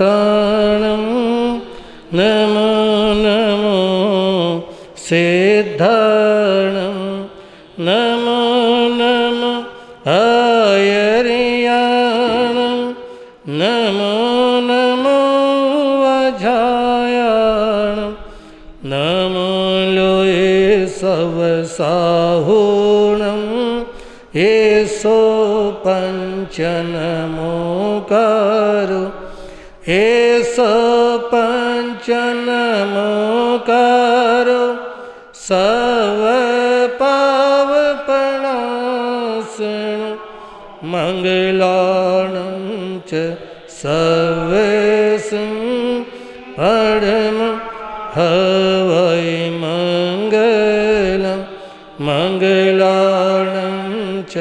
सिद्धाणं नमो नमो सिद्धाणं नमो नमो आयर्याणं नमो नमो अजायाणं नमो लोये सवसाहुणं येसो पंचनमोकारो येसो पंचनमोकारो सव पावपणासनु मंगलाणं च सर्वेषं परम हवै मंगलं मंगलाणं च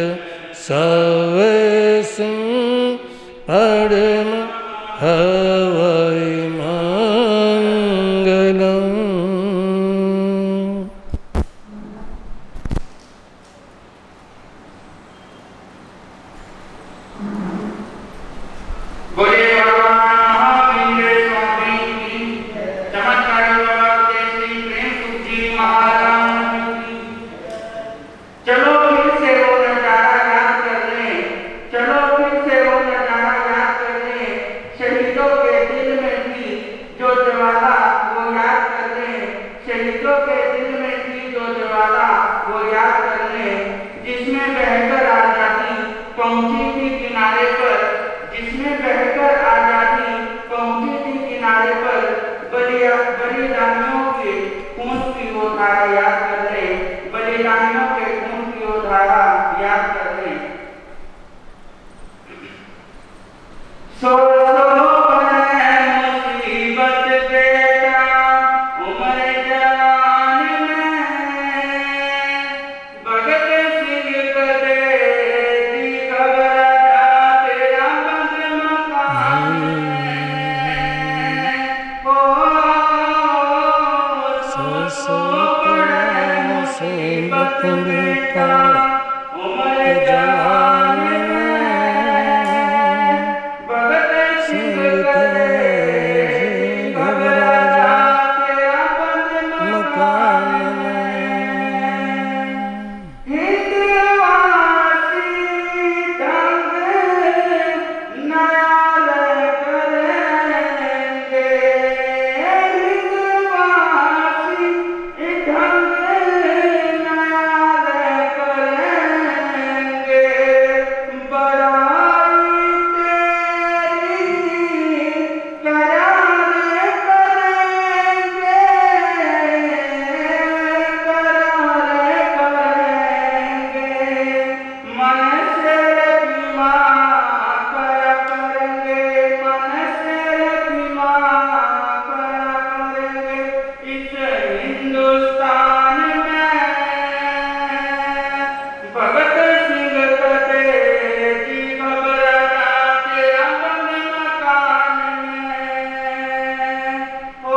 सर्वेषं परम हवै मंगलम्। बोले भगवान महावीर स्वामी की चमत्कार श्री प्रेम सुख जी महाराज की। चलो फिर से वो नजारा याद कर लें, चलो फिर से वो नजारा याद कर लें, शहीदों के दिल में थी जो ज्वाला वो याद कर लें, शहीदों के दिल में थी जो ज्वाला वो याद कर लें, जिसमें बहकर आजादी पहुंची थी किनारे पर, जिसमें बहकर आजादी पहुंची थी किनारे पर, बलिदानियों के खून की वो धारा याद कर ले, बलिदानियों के खून की वो धारा याद कर ले। सो मुसीबत बेटा उम्र जवान में, भगत सिंह कदे दी घबरा तेरा बंद मकान में। सो मुसीबत बेटा उम्र जवान में, भगत सिंह कदे घबरा तेरा बंद मकान में। हिंदवासी ढंग नया करेंगे, हिंदवासी ढंग नया करेंगे, बड़ाई तेरी करारे करेंगे, करारे करेंगे, मन से बीमा करा करेंगे, मन से बीमा करा करेंगे, इस हिंदुस्तान में भगत सिंह कदे जी घबरा तेरा बंद मकान में। ओ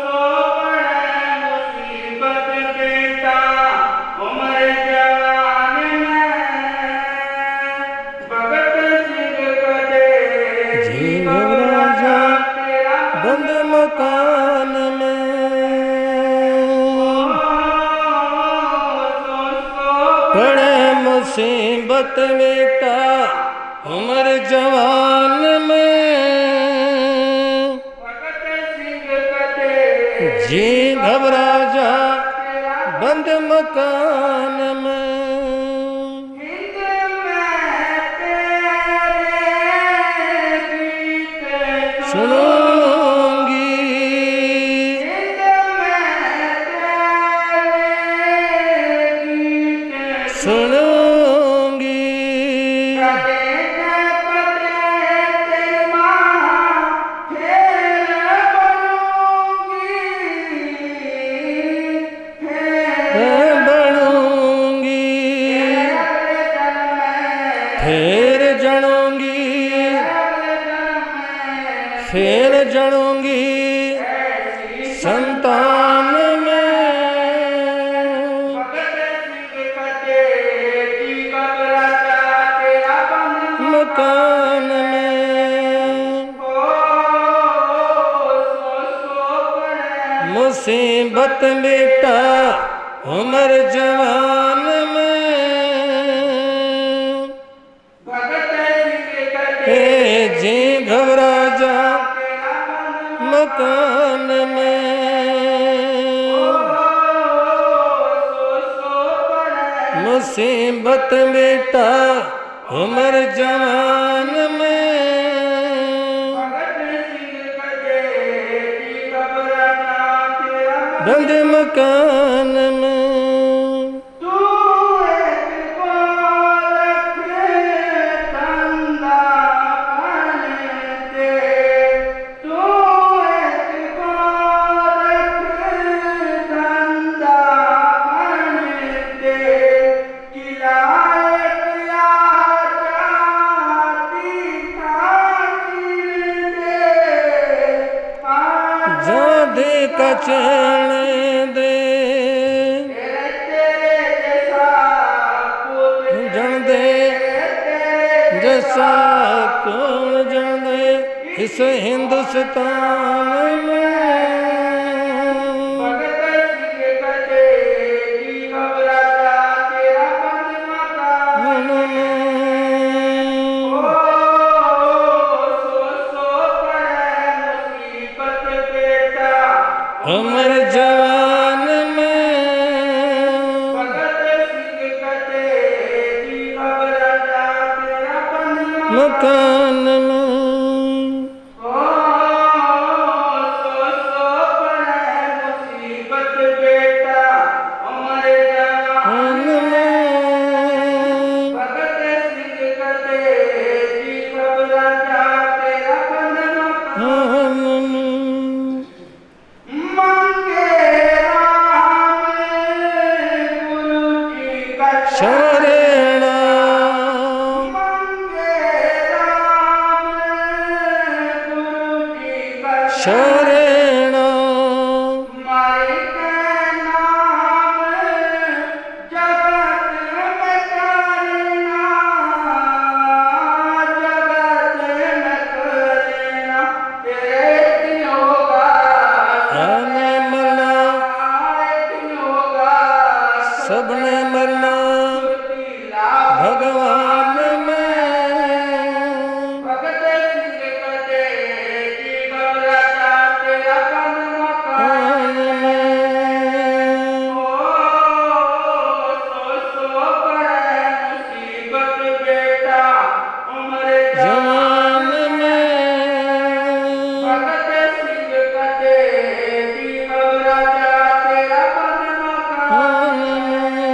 सो पड़े मुसीबत बेटा उम्र जवान में, भगत सिंह कदे जी घबरा तेरा बंद मकान में। पड़े मुसीबत बेटा उम्र जवान में, भगत सिंह कदे जी घबरा जा बंद मकान में। हिंद में तेरे गीत सुनूंगी हिंद में तेरे गीत सुनूंगी कदे तेरी माँ फेर बनूंगी, फेर बनूंगी फिर जनूंगी, फिर जनूंगी संतान में। मकान में मुसीबत बेटा उम्र जवान में, भगत सिंह कटे जी घबरा जा मकान में। मुसीबत बेटा उम्र जवान में, बंद मकान में। चैन दे जन दे जैसा कौन जन दे इस हिंदुस्तान में। उम्र जवान में, मकान में। शरणा शरणा सबने मरना भगवान में। भगत सिंह कटे जी घबरा जा तेरा बंद मकान में। सो पड़े मुसीबत बेटा उम्र जवान में। भगत सिंह कटे जी घबरा जा तेरा बंद मकान में।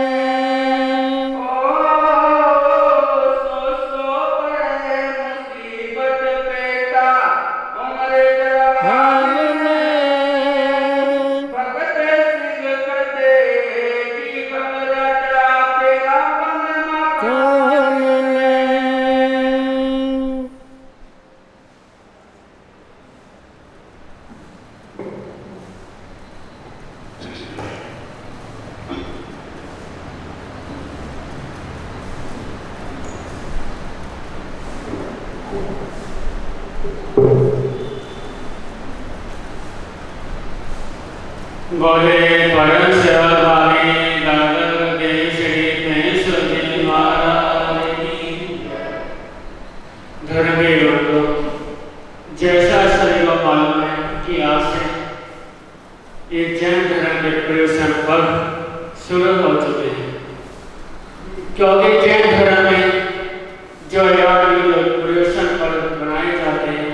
बोले परम सेवाभावी दादर के श्री महेश्वर जी महाराज की। धर्मी लोग, जैसा सभी को मालूम है कि आज से एक जैन धर्म के प्रयोजन पर्व शुरू हो चुके हैं, क्योंकि जैन धर्म में जो याद प्रयोजन पर्व बनाए जाते हैं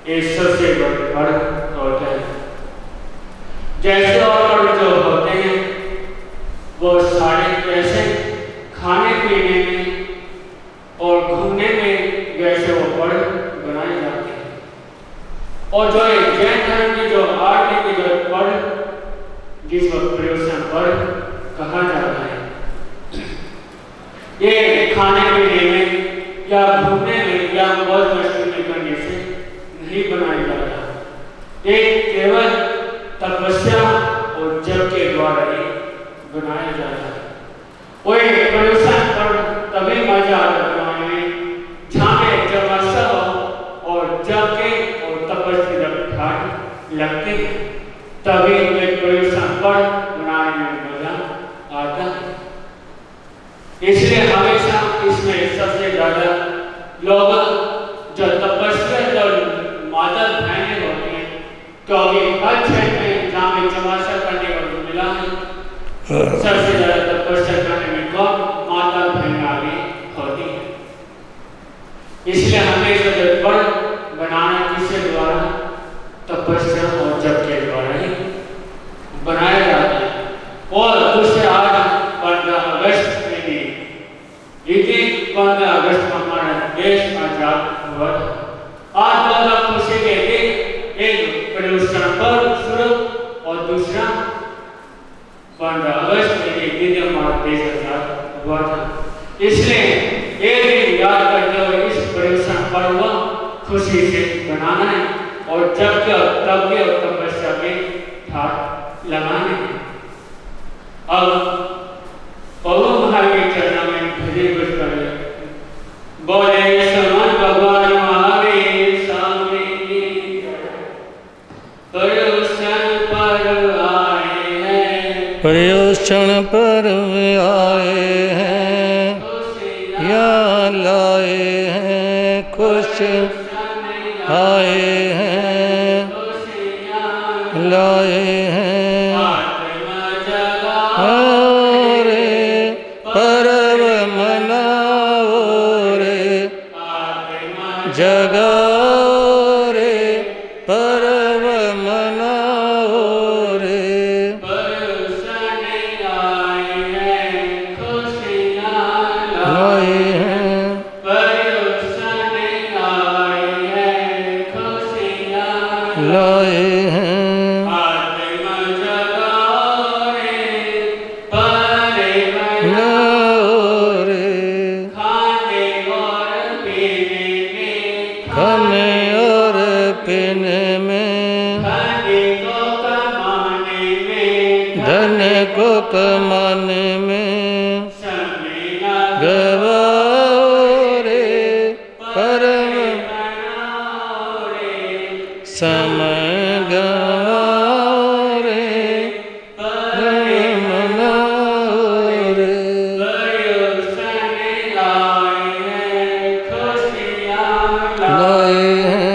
ये सबसे बड़े पर्व होते हैं। जैसे और जो होते हैं वो सारे पैसे खाने पीने में और घूमने में जैसे वो पर्व बनाए जाते हैं। और जो जैन धर्म की जो आरती की जो पर्व जिसको प्रयोजन पर्व कहा जाता है, ये खाने पीने में या घूमने में या मौज मस्ती करने से नहीं बनाया जाता। ये केवल तपस्या और जप के द्वारा ही बनाया जाता है। वो एक प्रयोजन पर्व तभी मजा आता है बनाने में जहाँ पे तपस्या हो और जप के और तपस्या जब ठाट लगते हैं तभी एक प्रयोजन पर बनाने में मजा आता है। इसलिए हमेशा इसमें सबसे ज्यादा लोग जो तपस्या और मादक बहने होते हैं, क्योंकि हर क्षेत्र में जहाँ में तमाशा करने को मिला है, सबसे ज्यादा तपस्या करने में कौन माता बहन आगे होती है। इसलिए हमेशा जब पर बनाना किसके द्वारा, तपस्या और जप के द्वारा ही बनाया जाता है। और दूसरे आज 15 अगस्त में भी, लेकिन 15 अगस्त में हमारा देश आजाद हुआ था। आज बहुत खुशी के दिन एक प्रदूषण पर्व शुरू और दूसरा 15 अगस्त में एक दिन हमारा देश आजाद हुआ था। इसलिए एक दिन याद करते हुए इस प्रदूषण पर्व खुशी से बनाना है और जब तब और तपस्या के ठाट लगाने हैं। अब प्रभु महावीर चरणों में भजन कुछ कर ले। बोले समन भगवान महावीर स्वामी प्रयोजन पर आए हैं, प्रयोजन पर आए हैं, या लाए हैं खुश आए हैं, लाए हैं रे पर्व मनाओ रे, जगाओ रे पर्व मनाओ रे, लाए हैं लाए हैं खाने और पीने में, धन को कमाने में, गवाओ रे परम समय गवाओ रे परम मनाओ रे, लाए हैं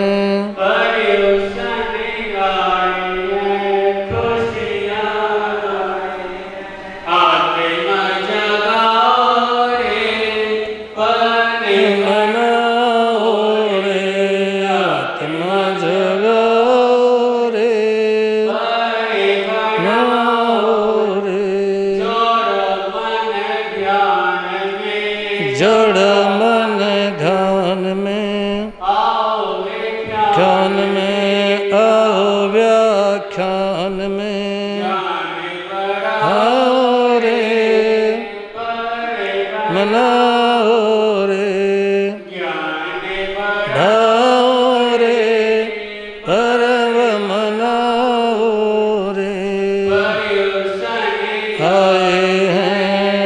मनाओ रे, आत्मा जगाओ रे, मनाओ रे, जड़ मन ध्यान में, ध्यान में आओ व्याख्यान में, आओ रे मनाओ रे, ढाओ रे पर्व मनाओ रे, आए हैं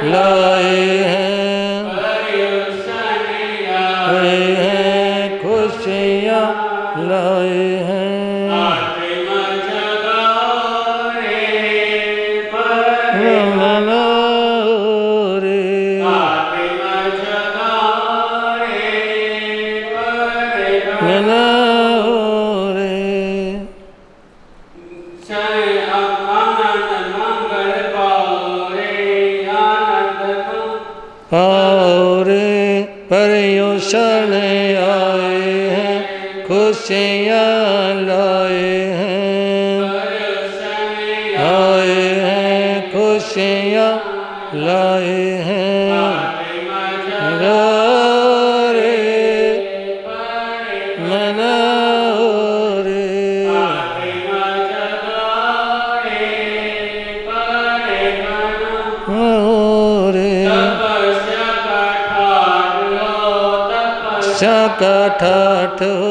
लाए हैं, आए हैं खुशियाँ लाए हैं, मनाओ रे, मनाओ रे, आओ रे पर्युषण आए हैं, खुशियाँ लाए हैं, आए हैं खुशियाँ लाए हैं, गाओ रे मनाओ रे, आओ रे का ठाठ हो,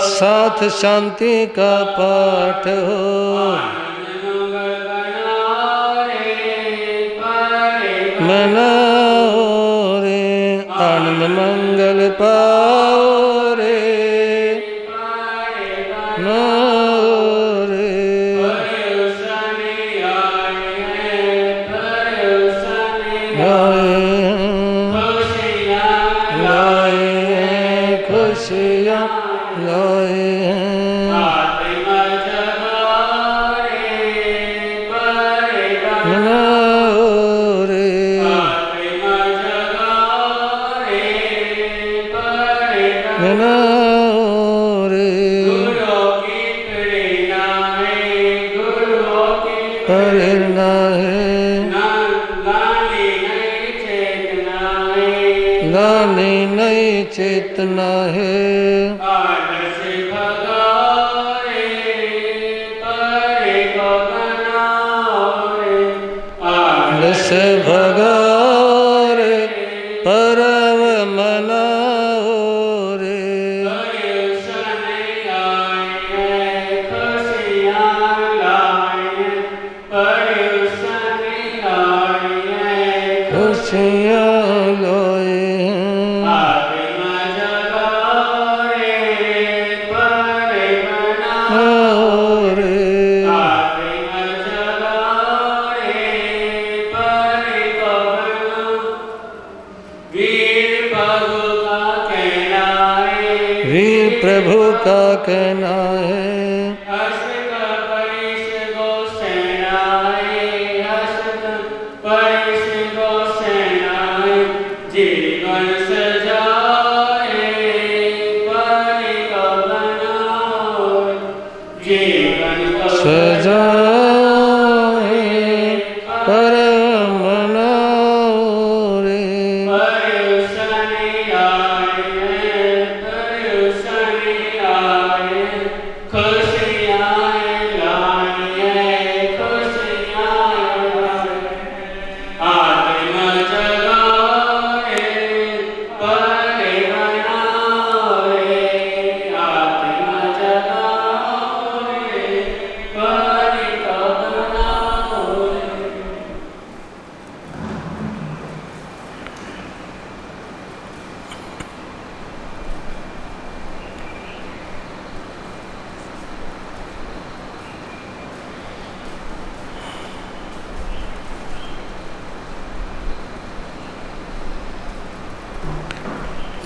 साथ शांति का पाठ हो, मनाओ रे आनंद मंगल पाओ रे, खुशियाँ लाए प्रेरणा है लाने नई चेतना है रस भगार परव मनाओ रे खुशियाँ लोए वीर प्रभु का कहना है सजाए परम मनाओ रे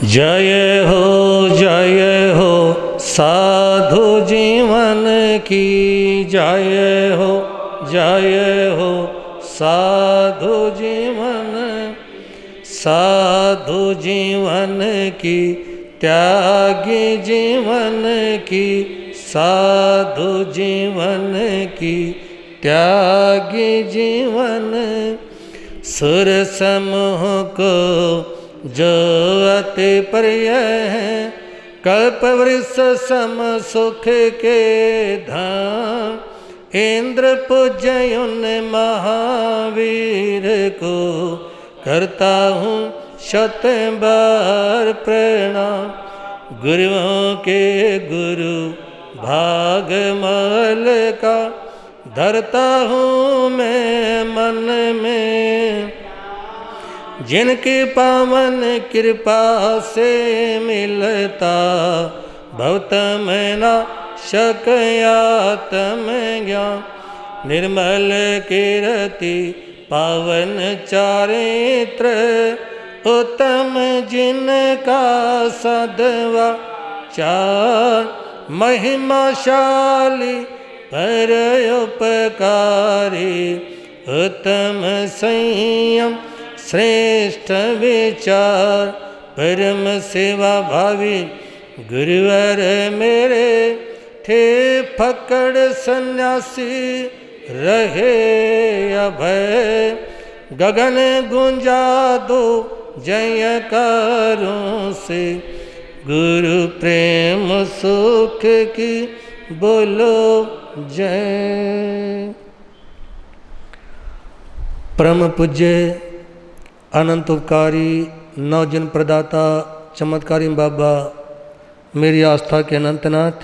जय हो साधु जीवन की जय हो साधु जीवन की त्यागी जीवन की साधु जीवन की त्यागी जीवन सुर समूह को जो अति प्रिय है कल्प वृक्ष सम सुख के धाम इंद्र पूज्य उन महावीर को करता हूँ शत बार प्रणाम गुरुओं के गुरु भागमल का धरता हूँ मैं मन में जिनकी पावन कृपा से मिलता भवतम नाशकयातम ज्ञान निर्मल कीर्ति पावन चारित्र उत्तम जिनका सद्वा चार महिमाशाली परोपकारी उत्तम संयम श्रेष्ठ विचार परम सेवा भावी गुरुवर मेरे थे फकड़ सन्यासी रहे अभय गगन गुंजा दो जयकारों से गुरु प्रेम सुख की बोलो जय। परम पूज्य अनंत उपकारी नवजन प्रदाता चमत्कारी बाबा मेरी आस्था के अनंतनाथ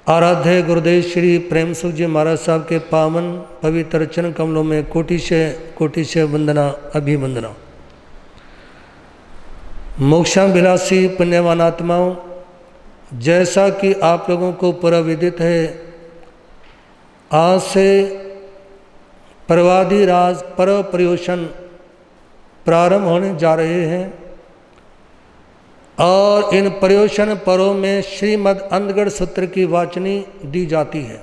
आराध्य गुरुदेव श्री प्रेम सुख जी महाराज साहब के पावन पवित्र चरण कमलों में कोटि से वंदना अभिवंदना। मोक्षाभिलाषी पुण्यवान आत्माओं, जैसा कि आप लोगों को पूरा विदित है, आज से परवादी राज पर्व पर्युषण प्रारंभ होने जा रहे हैं और इन पर्युषण पर्वों में श्रीमद् अंधगढ़ सूत्र की वाचनी दी जाती है,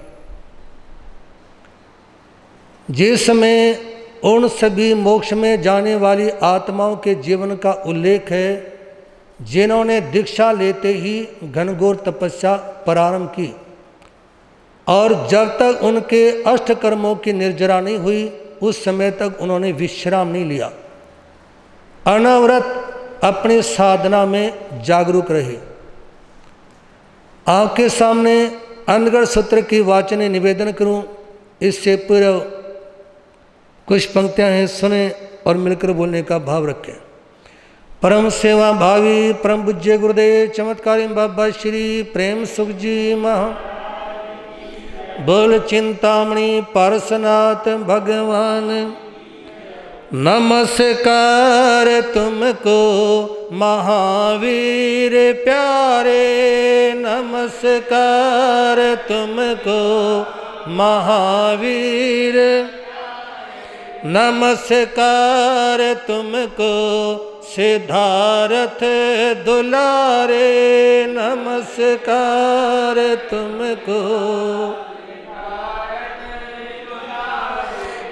जिसमें उन सभी मोक्ष में जाने वाली आत्माओं के जीवन का उल्लेख है जिन्होंने दीक्षा लेते ही घनघोर तपस्या प्रारंभ की और जब तक उनके अष्टकर्मों की निर्जरा नहीं हुई उस समय तक उन्होंने विश्राम नहीं लिया, अनवरत अपनी साधना में जागरूक रहे। आपके सामने अंधगढ़ सूत्र की वाचन निवेदन करूं, इससे पूर्व कुछ पंक्तियां हैं, सुने और मिलकर बोलने का भाव रखें। परम सेवा भावी परम पूज्य गुरुदेव चमत्कारी बाबा श्री प्रेम सुख जी महा बोल चिंतामणि पारसनाथ भगवान। नमस्कार तुमको महावीर प्यारे, नमस्कार तुमको महावीर, नमस्कार तुमको सिद्धार्थ दुलारे, नमस्कार तुमको,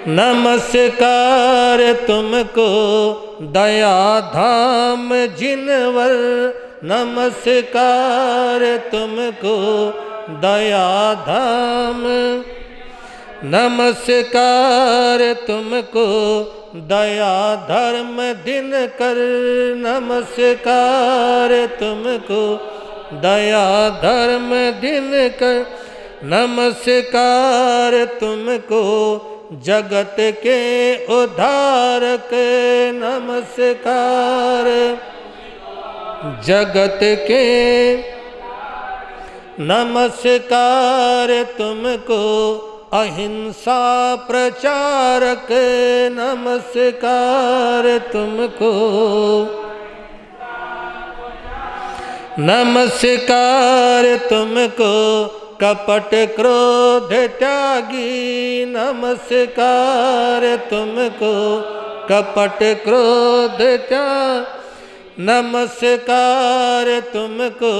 नमस्कार तुमको दया धाम जिनवर, नमस्कार तुमको दया धाम, नमस्कार तुमको दया धर्म दिन कर, नमस्कार तुमको दया धर्म दिन कर, नमस्कार तुमको जगत के उद्धारक, नमस्कार जगत के, नमस्कार तुमको अहिंसा प्रचारक, नमस्कार तुमको, नमस्कार तुमको कपट क्रोध त्यागी, नमस्कार तुमको कपट क्रोध त्याग, नमस्कार तुमको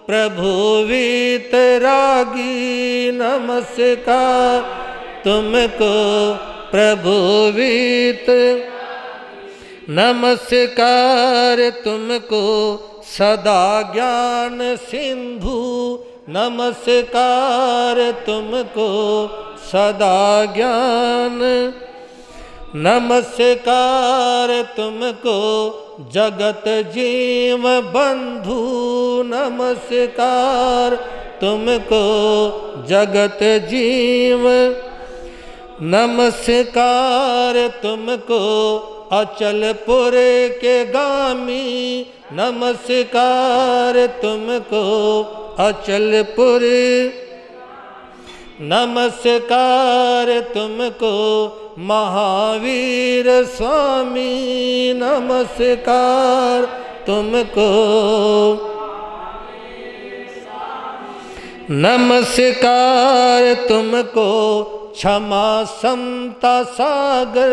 प्रभु वीतरागी, नमस्कार तुमको प्रभु वीत, नमस्कार तुमको सदा ज्ञान सिंधु, नमस्कार तुमको सदा ज्ञान, नमस्कार तुमको जगत जीव बंधु, नमस्कार तुमको जगत जीव, नमस्कार तुमको अचलपुर के गामी, नमस्कार तुमको अचलपुर, नमस्कार तुमको महावीर स्वामी, नमस्कार तुमको, नमस्कार तुमको क्षमा समता सागर,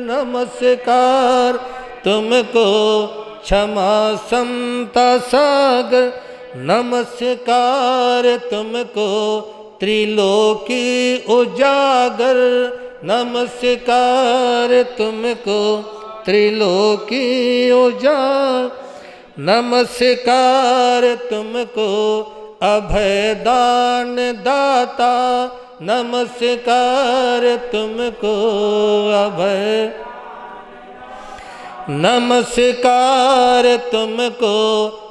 नमस्कार तुमको क्षमा समता सागर, नमस्कार तुमको त्रिलोकी उजागर, नमस्कार तुमको त्रिलोकी उजागर, नमस्कार तुमको अभयदान दाता, नमस्कार तुमको अभय, नमस्कार तुमको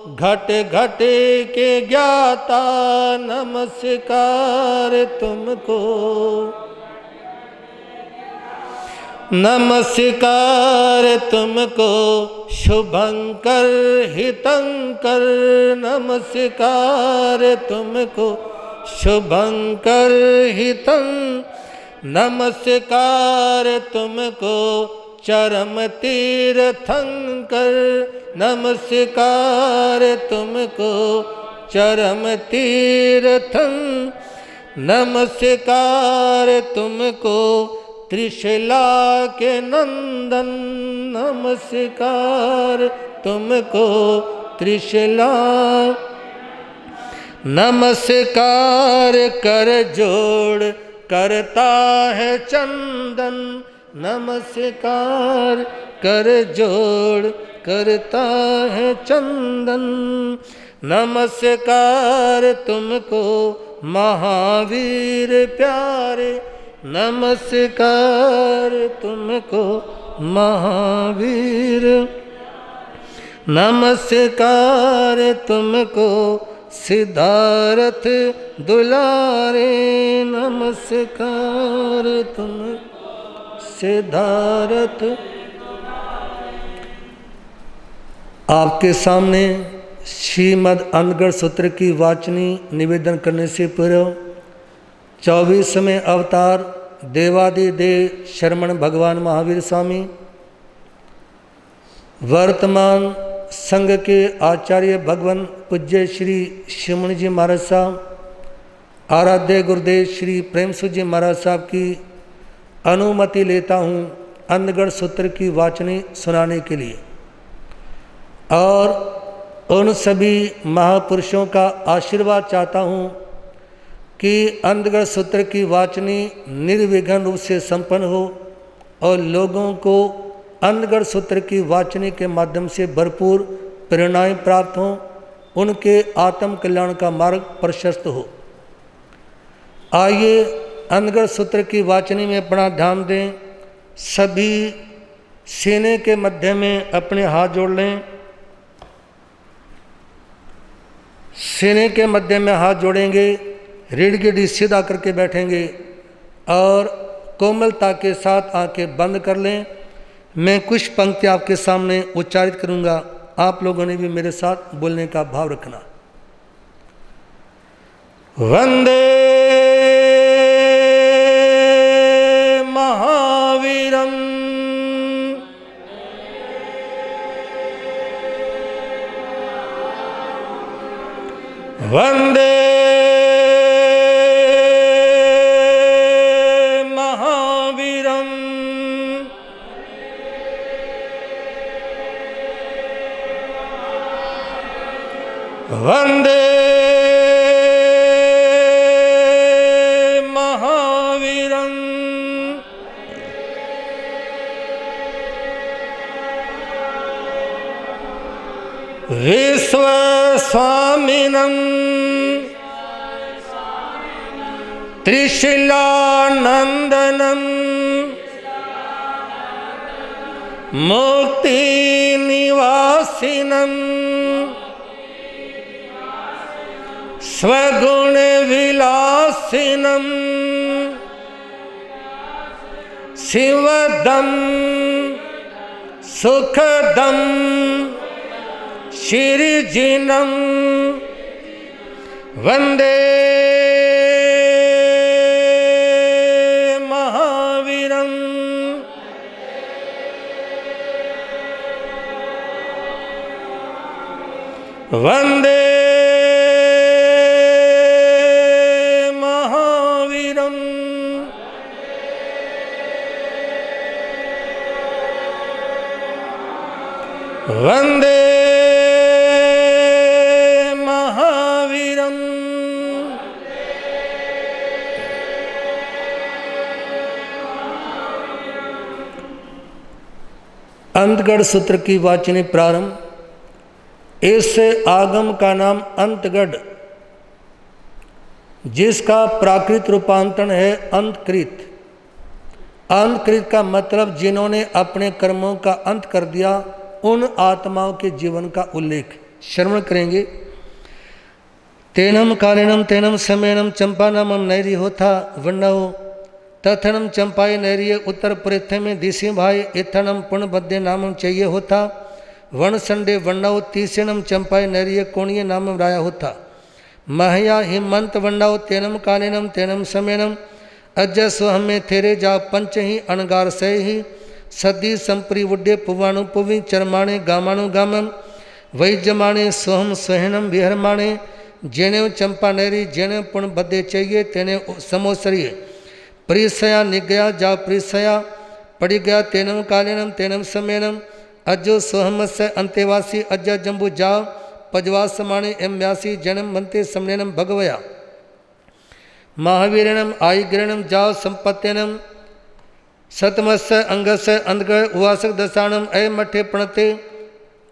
घट घट के ज्ञाता, नमस्कार तुमको, नमस्कार तुमको शुभंकर हितंकर, नमस्कार तुमको शुभंकर हितं, नमस्कार तुमको चरम तीर्थंकर, नमस्कार तुमको चरम तीर्थं, नमस्कार तुमको त्रिशला के नंदन नमस्कार तुमको त्रिशला। नमस्कार कर जोड़ करता है चंदन, नमस्कार कर जोड़ करता है चंदन। नमस्कार तुमको महावीर प्यारे, नमस्कार तुमको महावीर। नमस्कार तुमको सिद्धार्थ दुलारे, नमस्कार तुम सिद्धार्थ। आपके सामने श्रीमद् अंधगढ़ सूत्र की वाचनी निवेदन करने से पूर्व 24वें अवतार देवादिदेव शरमण भगवान महावीर स्वामी, वर्तमान संघ के आचार्य भगवान पूज्य श्री शिवमणि जी महाराज साहब, आराध्य गुरुदेव श्री प्रेमसुख जी महाराज साहब की अनुमति लेता हूँ अंधगढ़ सूत्र की वाचनी सुनाने के लिए, और उन सभी महापुरुषों का आशीर्वाद चाहता हूँ कि अंधगढ़ सूत्र की वाचनी निर्विघ्न रूप से संपन्न हो और लोगों को अंधगढ़ सूत्र की वाचनी के माध्यम से भरपूर प्रेरणाएं प्राप्त हों, उनके आत्म कल्याण का मार्ग प्रशस्त हो। आइए अंधगढ़ सूत्र की वाचनी में अपना ध्यान दें। सभी सीने के मध्य में अपने हाथ जोड़ लें। सीने के मध्य में हाथ जोड़ेंगे, रीढ़ की हड्डी सीधा करके बैठेंगे और कोमलता के साथ आंखें बंद कर लें। मैं कुछ पंक्ति आपके सामने उच्चारित करूंगा, आप लोगों ने भी मेरे साथ बोलने का भाव रखना। वंदे महावीरम वंदे वंदे महावीरम। विश्व स्वामिनम त्रिशिलानंदनम मुक्ति निवासिनम स्वगुण विलासिनम शिवदम सुखदम श्रीजिनम वंदे महावीरम। वंदे वंदे महावीरम। अंतगढ़ सूत्र की वाचनी प्रारंभ। इस आगम का नाम अंतगढ़, जिसका प्राकृत रूपांतरण है अंतकृत। अंतकृत का मतलब जिन्होंने अपने कर्मों का अंत कर दिया, उन आत्माओं के जीवन का उल्लेख श्रवण करेंगे। तेनम कालिनम तेनम समयनम चंपा नामम नैरी होता वन्नव तथनम चंपाए नैरिय उत्तर पृथ्वी में दिशी भाई इथनम पुण्यबद्ध नामम चाहिए होता वन संडे वन्नव तीसनम चंपाए नैरिय कोणीय नामम राया होता महया हिमंत वन्नव तेनम कालिनम तेनम समयनम अजय स्वहमे थेरे जा पंच ही अणगार सह ही सदी संपरी वुड्डे पुवाणु पुवि चरमाणे गामाणु गामम वही जमाणे स्वहम स्वहनम विहरमाणे जेने चंपा नैरी जेने पुण्य बदे चाहिए तेने समोसरिये परिसया निगया जा परिसया पड़िगया तेनम कालीनम तेनम समेनम अजो सोहमस्य अंतेवासी अज्जा जम्बू जा पजवास समाणे एम व्यासी जन्म बनते समनेनम भगवया महावीरणम आयग्रणम जाओ संपत्त्यनम सतमस्य अंगस्य अंधगढ़ उवासक दशाणम अय मठे प्रणते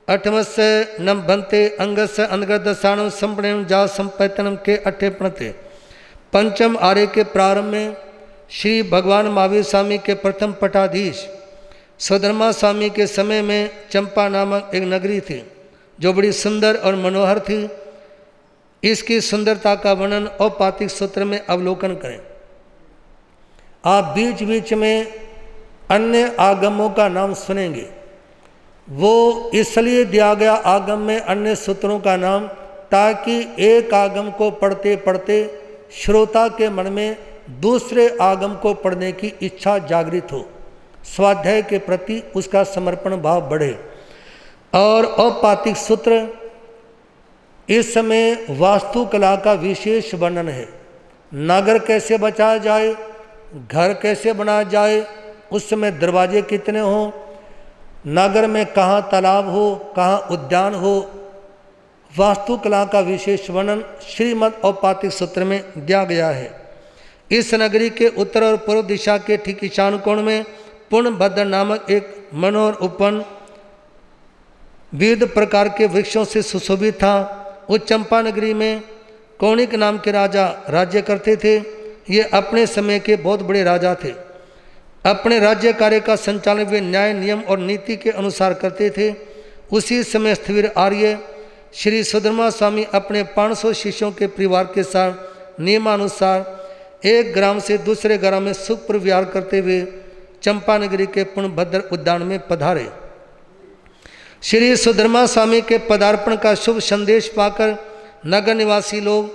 अठमस्य नम बनते अंगस्य अंधगढ़ दशाणम संपणम जाओ संपत्त्यनम के अठे प्रणते। पंचम आर्य के प्रारंभ में श्री भगवान महावीर स्वामी के प्रथम पटाधीश सुधर्मा स्वामी के समय में चंपा नामक एक नगरी थी जो बड़ी सुंदर और मनोहर थी। इसकी सुंदरता का वर्णन औपातिक सूत्र में अवलोकन करें। आप बीच बीच में अन्य आगमों का नाम सुनेंगे। वो इसलिए दिया गया आगम में अन्य सूत्रों का नाम ताकि एक आगम को पढ़ते पढ़ते श्रोता के मन में दूसरे आगम को पढ़ने की इच्छा जागृत हो, स्वाध्याय के प्रति उसका समर्पण भाव बढ़े। और औपातिक सूत्र इस समय वास्तुकला का विशेष वर्णन है। नगर कैसे बचाया जाए, घर कैसे बनाया जाए, उस समय दरवाजे कितने हों, नगर में कहाँ तालाब हो, कहाँ उद्यान हो, वास्तुकला का विशेष वर्णन श्रीमद् औपातिक सूत्र में दिया गया है। इस नगरी के उत्तर और पूर्व दिशा के ठीक ईशान कोण में पूर्णभद्र नामक एक मनोहर उपवन विविध प्रकार के वृक्षों से सुशोभित था। उस चंपा नगरी में कौणिक नाम के राजा राज्य करते थे। ये अपने समय के बहुत बड़े राजा थे। अपने राज्य कार्य का संचालन वे न्याय नियम और नीति के अनुसार करते थे। उसी समय स्थविर आर्य श्री सुधर्मा स्वामी अपने 500 शिष्यों के परिवार के साथ नियमानुसार एक ग्राम से दूसरे ग्राम में सुखपूर्व विहार करते हुए चंपा नगरी के पूर्णभद्र उद्यान में पधारे। श्री सुधर्मा स्वामी के पदार्पण का शुभ संदेश पाकर नगर निवासी लोग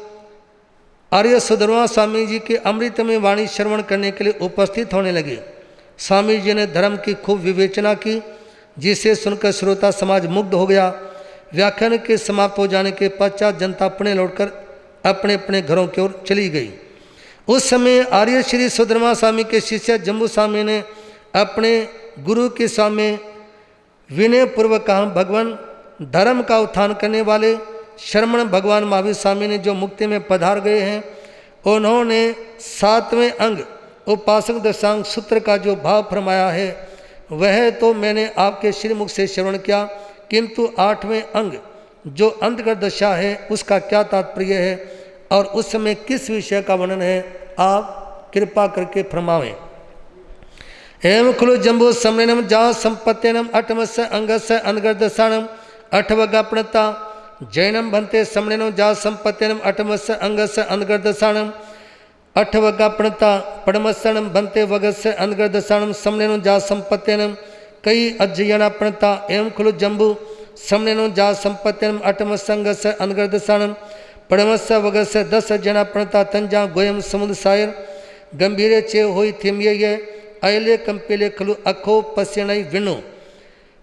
आर्य सुधर्मा स्वामी जी के अमृतमय वाणी श्रवण करने के लिए उपस्थित होने लगे। स्वामी जी ने धर्म की खूब विवेचना की, जिसे सुनकर श्रोता समाज मुग्ध हो गया। व्याख्यान के समाप्त हो जाने के पश्चात जनता पुणे लौटकर अपने अपने घरों की ओर चली गई। उस समय आर्य श्री सुधर्मा स्वामी के शिष्य जम्बू स्वामी ने अपने गुरु के सामने विनय पूर्वक कहा, भगवान धर्म का उत्थान करने वाले शरमण भगवान महावीर स्वामी ने जो मुक्ति में पधार गए हैं, उन्होंने 7वें अंग उपासक दशांग सूत्र का जो भाव फरमाया है वह तो मैंने आपके श्रीमुख से श्रवण किया, किंतु 8वें अंग जो अंतर्गत दशा है उसका क्या तात्पर्य है और उस समय किस विषय का वर्णन है, आप कृपा करके फरमावें। एवं खुलो जम्बो समनम जा संपत्त्यनम अठमस्य अंगस्य अनगर्दसानम अठवगापणता जैनम भन्ते समनम जा संपत्त्यनम अठमस्य अंगस्य अनगर्दसानम अठवगापणता पड़मस्सनम भन्ते वगस्य अनगर्दसानम समनम जा संपत्त्यनम कई अज्जयनापणता एवं खुलो जम्बो समनम जा संपत्त्यनम अठमस्य अंगस्य अनगर्दसानम पड़मस्य वगस्य 10 जनापणता तंजा गोयम समुद्र सायर गंभीरे चे होई थिमिये अयले कंपेले खलु अखो पस्यणई विणु।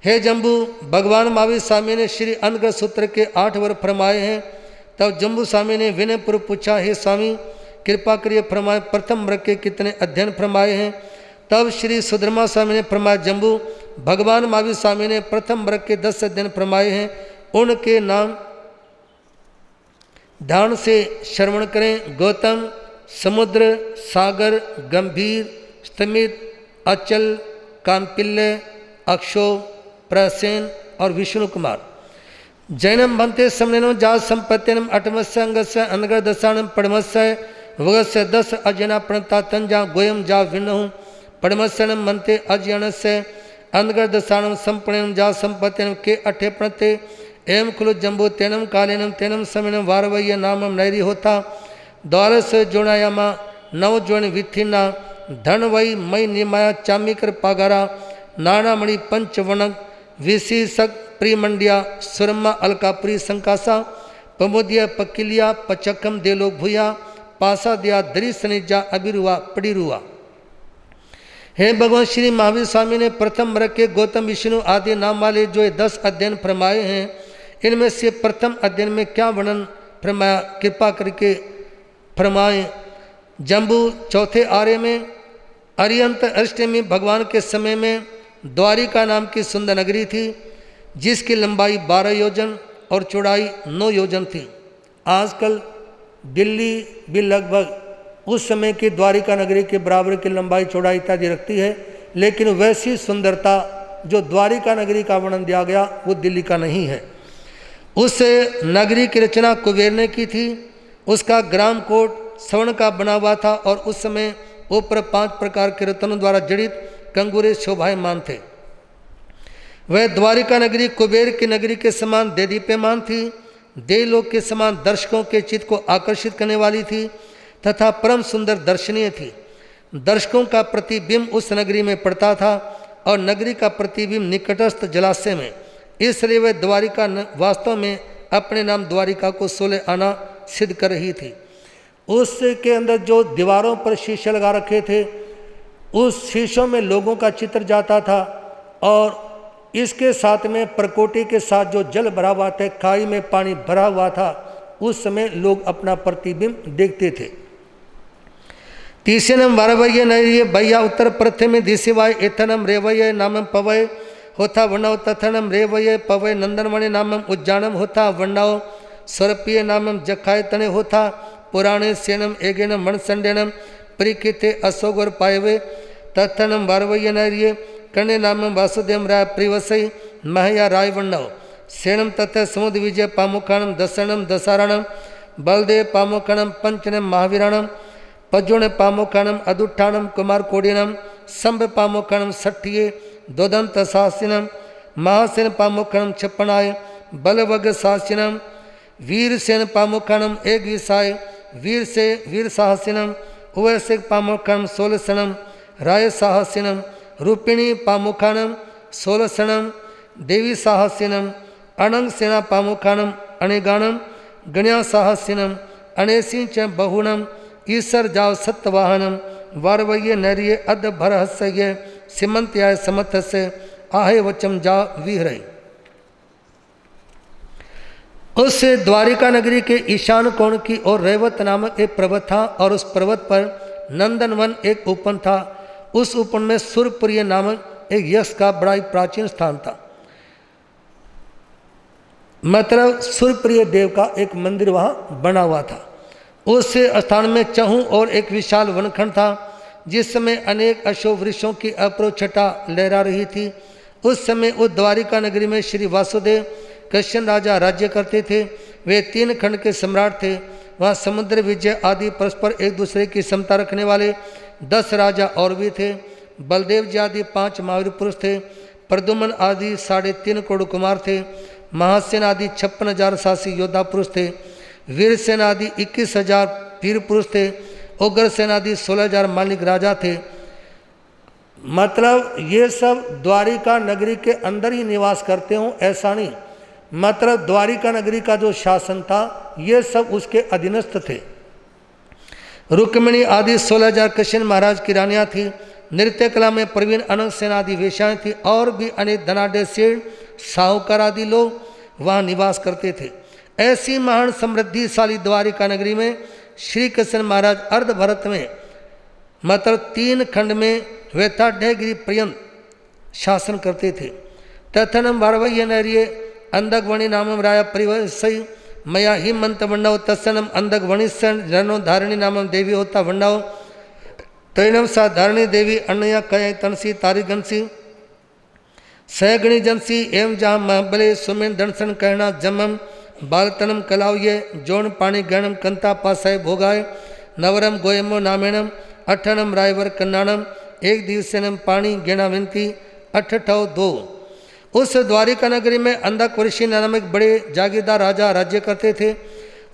हे जम्बू, भगवान महावीर स्वामी ने श्री अनगर सूत्र के 8 वर्ग फरमाए हैं। तब जम्बू स्वामी ने विनयपूर्वक पूछा, हे स्वामी कृपा करिए फरमाए प्रथम वर्ग के कितने अध्ययन फरमाए हैं। तब श्री सुधर्मा स्वामी ने फरमाया, जम्बू भगवान महावीर स्वामी ने प्रथम वर्ग के 10 अध्ययन फरमाए हैं, उनके नाम ध्यान से श्रवण करें। गौतम, समुद्र, सागर, गंभीर, स्थिमित, अचल, कांपिल्य, अक्षोभ, प्रसेन और विष्णु कुमार। जैनम भन्ते समनम जा संपत्त्यनम अठमस्य अंगस्य अनगर दशानम पड़मस्य वगस्य 10 अजना प्रणता तंजा गोयम जा विष्णु पड़मस्यनम भन्ते अजयनस्य अनगर दशानम संपणम जा संपत्त्यनम के अठे प्रणते एवं खुलो जम्बो तेनम कालेनम तेनम समनम वारवय्य नामम नैरी होता द्वारस जोणायामा नव जोण विथिना धन वही मई निमाया चामिकर पागारा नानामणि पंचवणक विशीषक प्रिमंडिया सुरमा अलकापुरी संकासा पमुदिया पकिलिया पचकम देलो भूया पासा दिया दरी सनिजा अबिरुआ पड़ीरुआ। हे भगवान श्री महावीर स्वामी ने प्रथम वर्ग के गौतम, विष्णु आदि नाम वाले जो 10 अध्ययन फरमाए हैं, इनमें से प्रथम अध्ययन में क्या वर्णन फरमाया, कृपा करके फरमाएं। जम्बू चौथे आर्य में अरिहंत अष्टमी भगवान के समय में द्वारिका नाम की सुंदर नगरी थी, जिसकी लंबाई 12 योजन और चौड़ाई 9 योजन थी। आजकल दिल्ली भी लगभग उस समय की द्वारिका नगरी के बराबर की लंबाई चौड़ाई इत्यादि रखती है, लेकिन वैसी सुंदरता जो द्वारिका नगरी का वर्णन दिया गया वो दिल्ली का नहीं है। उस नगरी की रचना कुबेर ने की थी। उसका ग्राम कोट स्वर्ण का बना हुआ था और उस समय ऊपर 5 प्रकार के रत्नों द्वारा जड़ित कंगूरे शोभायमान थे। वह द्वारिका नगरी कुबेर की नगरी के समान देदीप्यमान थी, देवलोक के समान दर्शकों के चित्त को आकर्षित करने वाली थी तथा परम सुंदर दर्शनीय थी। दर्शकों का प्रतिबिंब उस नगरी में पड़ता था और नगरी का प्रतिबिंब निकटस्थ जलाशय में, इसलिए वह द्वारिका वास्तव में अपने नाम द्वारिका को 16 आना सिद्ध कर रही थी। उसके अंदर जो दीवारों पर शीशे लगा रखे थे, उस शीशों में लोगों का चित्र जाता था और इसके साथ में प्रकोटी के साथ जो जल भरा हुआ था, खाई में पानी भरा हुआ था, उस समय लोग अपना प्रतिबिंब देखते थे। तीसरे नम वारवय नय भैया उत्तर प्रथम दिशिवाय एथनम रेवय नामम पवय होता वर्णव तथनम रेवय पवय नंदनमणि नामम उज्जानम होता वर्णव स्वरप्रिय नामम जखाय तने होता पुराणे सेनम एगेनम मणसंडेनम परिकिते अशोगर पायवे तथनम वारवय नय कर्ण नामम वासुदेव राय प्रिवसई महया राय वर्णव सेनम तथा समुद्र विजय पामुखाणम दसनम दसारणम बलदेव पामुखाणम पंचनम महावीराणम पजुण पामुखाणम अदुट्ठाणम कुमार कोडिनम संभ पामुखाणम सठिये दोदंत सासिनम महासेन पामुखाणम छप्पनाय बलवग सासिनम वीरसेन पामुखाणम एक विसाय वीर से वीर साहसिनम उवैसे पामुखाणम 16 सनम राय साहसिनम रूपिणी पामुखाणम 16 सनम देवी साहसिनम अनंग सेना पामुखाणम अणेगाणम गण्या साहसिनम अणेसी च बहुणम ईसर जाव सत्यवाहनम वारवय नरिये अद भरहस्य सिमंत्याय समर्थस्य आहे वचम जा विहरय। उस द्वारिका नगरी के ईशान कोण की ओर रेवत नामक एक पर्वत था और उस पर्वत पर नंदनवन एक उपवन था। उस उपवन में सुरप्रिय नामक एक यक्ष का बड़ा ही प्राचीन स्थान था। मतलब सुरप्रिय देव का एक मंदिर वहाँ बना हुआ था। उस स्थान में चहु और एक विशाल वनखंड था, जिस समय अनेक अशोक वृक्षों की अप्रोछटा लहरा रही थी। उस समय उस द्वारिका नगरी में श्री वासुदेव कृष्ण राजा राज्य करते थे। वे 3 खंड के सम्राट थे। वहाँ समुद्र विजय आदि परस्पर एक दूसरे की समता रखने वाले 10 राजा और भी थे। बलदेव जी आदि 5 महावीर पुरुष थे। प्रद्युम्न आदि 3.5 करोड़ कुमार थे। महासेन आदि 56,000 साहसी योद्धा पुरुष थे। वीरसेन आदि 21,000 वीर पुरुष थे। उग्रसेन आदि 16,000 मालिक राजा थे। मतलब ये सब द्वारिका नगरी के अंदर ही निवास करते हों ऐसा नहीं, मतलब द्वारिका नगरी का जो शासन था ये सब उसके अधीनस्थ थे। रुक्मिणी आदि 16,000 कृष्ण महाराज की रानियाँ थी। नृत्य कला में प्रवीण अनंत सेन आदि वेश्याएं थी और भी अनेक धनाढ़ सेठ साहूकार आदि लोग वहाँ निवास करते थे। ऐसी महान समृद्धिशाली द्वारिका नगरी में श्री कृष्ण महाराज अर्ध भरत में मतलब 3 खंड में वेताढ़गिरी पर्यंत शासन करते थे। तथनम वारवय नरिये अंधकवणि नामम राय परिवसई मया हिमंत वंडव तत्सनम अंधकवणिसन जनो धारिणी नामम देवी होता वंडव तैनम सा धारिणी देवी अन्नया कय तनसी तारिगंसी सहगणी जनसी एवं जहाँ महबले सुमेन दंसन कहना जमम बालतनम कलाउये जोन पाणी गणम कंता पासाय भोगाय नवरम गोयमो नामेणम अठनम रायवर कन्नाणम एक दिवसेनम पाणी गेणाविंती 8-2। उस द्वारिका नगरी में अंधकवृषि नामक बड़े जागीरदार राजा राज्य करते थे।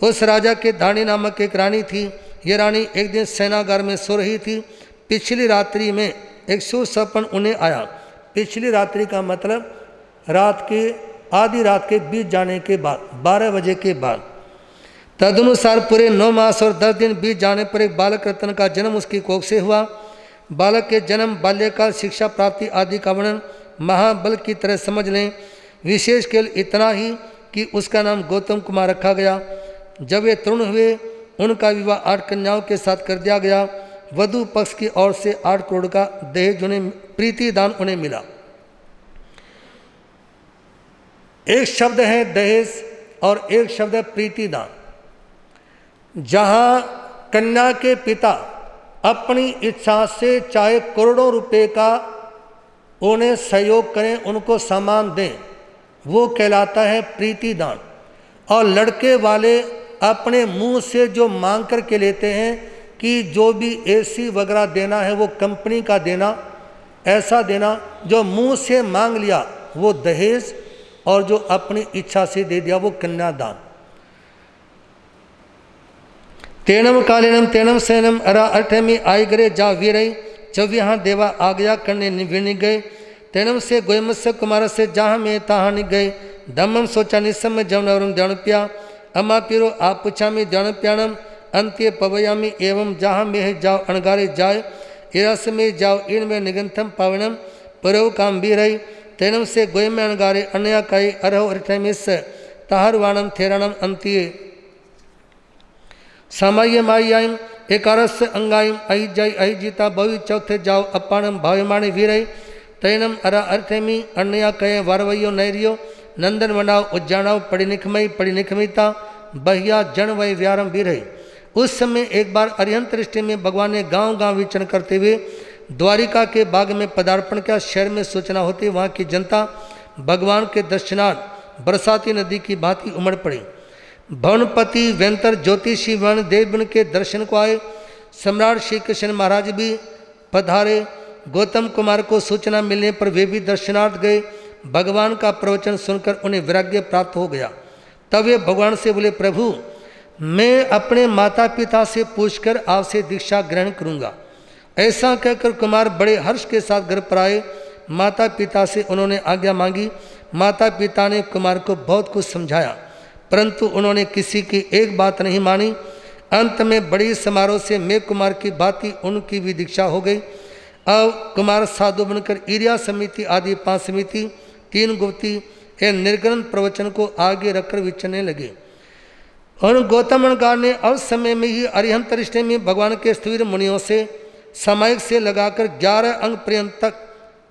उस राजा के धानी नामक एक रानी थी। ये रानी एक दिन सेनागार में सो रही थी। पिछली रात्रि में एक सुसपन उन्हें आया। पिछली रात्रि का मतलब रात के आधी रात के बीत जाने के बाद 12 बजे के बाद। तदनुसार पूरे 9 मास और 10 दिन बीत जाने पर एक बालक रत्न का जन्म उसकी कोख से हुआ। बालक के जन्म, बाल्यकाल, शिक्षा प्राप्ति आदि का वर्णन महाबल की तरह समझ लें। विशेष केवल इतना ही कि उसका नाम गौतम कुमार रखा गया। जब वे तरुण हुए उनका विवाह 8 कन्याओं के साथ कर दिया गया। वधु पक्ष की ओर से 8 करोड़ का दहेज उन्हें प्रीति दान उन्हें मिला। एक शब्द है दहेज और एक शब्द है प्रीति दान। जहां कन्या के पिता अपनी इच्छा से चाहे करोड़ों रुपए का उन्हें सहयोग करें, उनको सामान दें, वो कहलाता है प्रीति दान। और लड़के वाले अपने मुंह से जो मांग करके लेते हैं कि जो भी एसी वगैरह देना है वो कंपनी का देना, ऐसा देना, जो मुंह से मांग लिया वो दहेज, और जो अपनी इच्छा से दे दिया वो कन्यादान। तेनम कालीनम तेनम सैनम अरा अठमी आई गरे जा वीरई, जब यहाँ देवा आज्ञा करने निविण गए। तेनम से गोयमस्य कुमार से जहाँ में तहाँ नि गए। दमम सोचा निसम जवनवरम दणप्या, अमा पीरो आप पुछा में दणप्याणम, अंत्य पवयामी एवं जहाँ में जाओ अणगारे जाए, इरस में जाओ इन में निगंथम पावनम परव काम भी रही। तेनम से गोय में अणगारे अन्या काई अरह अर्थमिस ताहर वाणम थेराणम अंत्य सामाय मायाम एकारस अंगायम अहि जय अहि जीता भवि चौथे जाओ अपाणम भाव्यमाणे वीरई। तैनम अरा अर्थमी अन्या कहे वारवयो नैरियो नंदन वनाव उज्जानाव पड़ी निखमिता बहिया जन वय व्यारम वीरई। उस समय एक बार अरिहंत दृष्टि में भगवान ने गांव गांव विचरण करते हुए द्वारिका के बाग में पदार्पण किया। शहर में सूचना होती वहाँ की जनता भगवान के दर्शनार्थ बरसाती नदी की भांति उमड़ पड़ी। भवनपति वेंतर ज्योतिषी वर्ण देवगण के दर्शन को आए। सम्राट श्री कृष्ण महाराज भी पधारे। गौतम कुमार को सूचना मिलने पर वे भी दर्शनार्थ गए। भगवान का प्रवचन सुनकर उन्हें वैराग्य प्राप्त हो गया। तब वे भगवान से बोले, प्रभु मैं अपने माता पिता से पूछकर आपसे दीक्षा ग्रहण करूंगा। ऐसा कहकर कुमार बड़े हर्ष के साथ घर पर आए। माता पिता से उन्होंने आज्ञा मांगी। माता पिता ने कुमार को बहुत कुछ समझाया, परंतु उन्होंने किसी की एक बात नहीं मानी। अंत में बड़ी समारोह से मैं कुमार की भांति उनकी भी दीक्षा हो गई। अब कुमार साधु बनकर ईर्या समिति आदि 5 समिति 3 गुप्ती एवं निर्ग्रंथ प्रवचन को आगे रखकर विचरने लगे। और गौतम अणगार ने उस समय में ही अरिहंत रिश्ते में भगवान के स्थिर मुनियों से सामायिक से लगाकर 11 अंग पर्यंत तक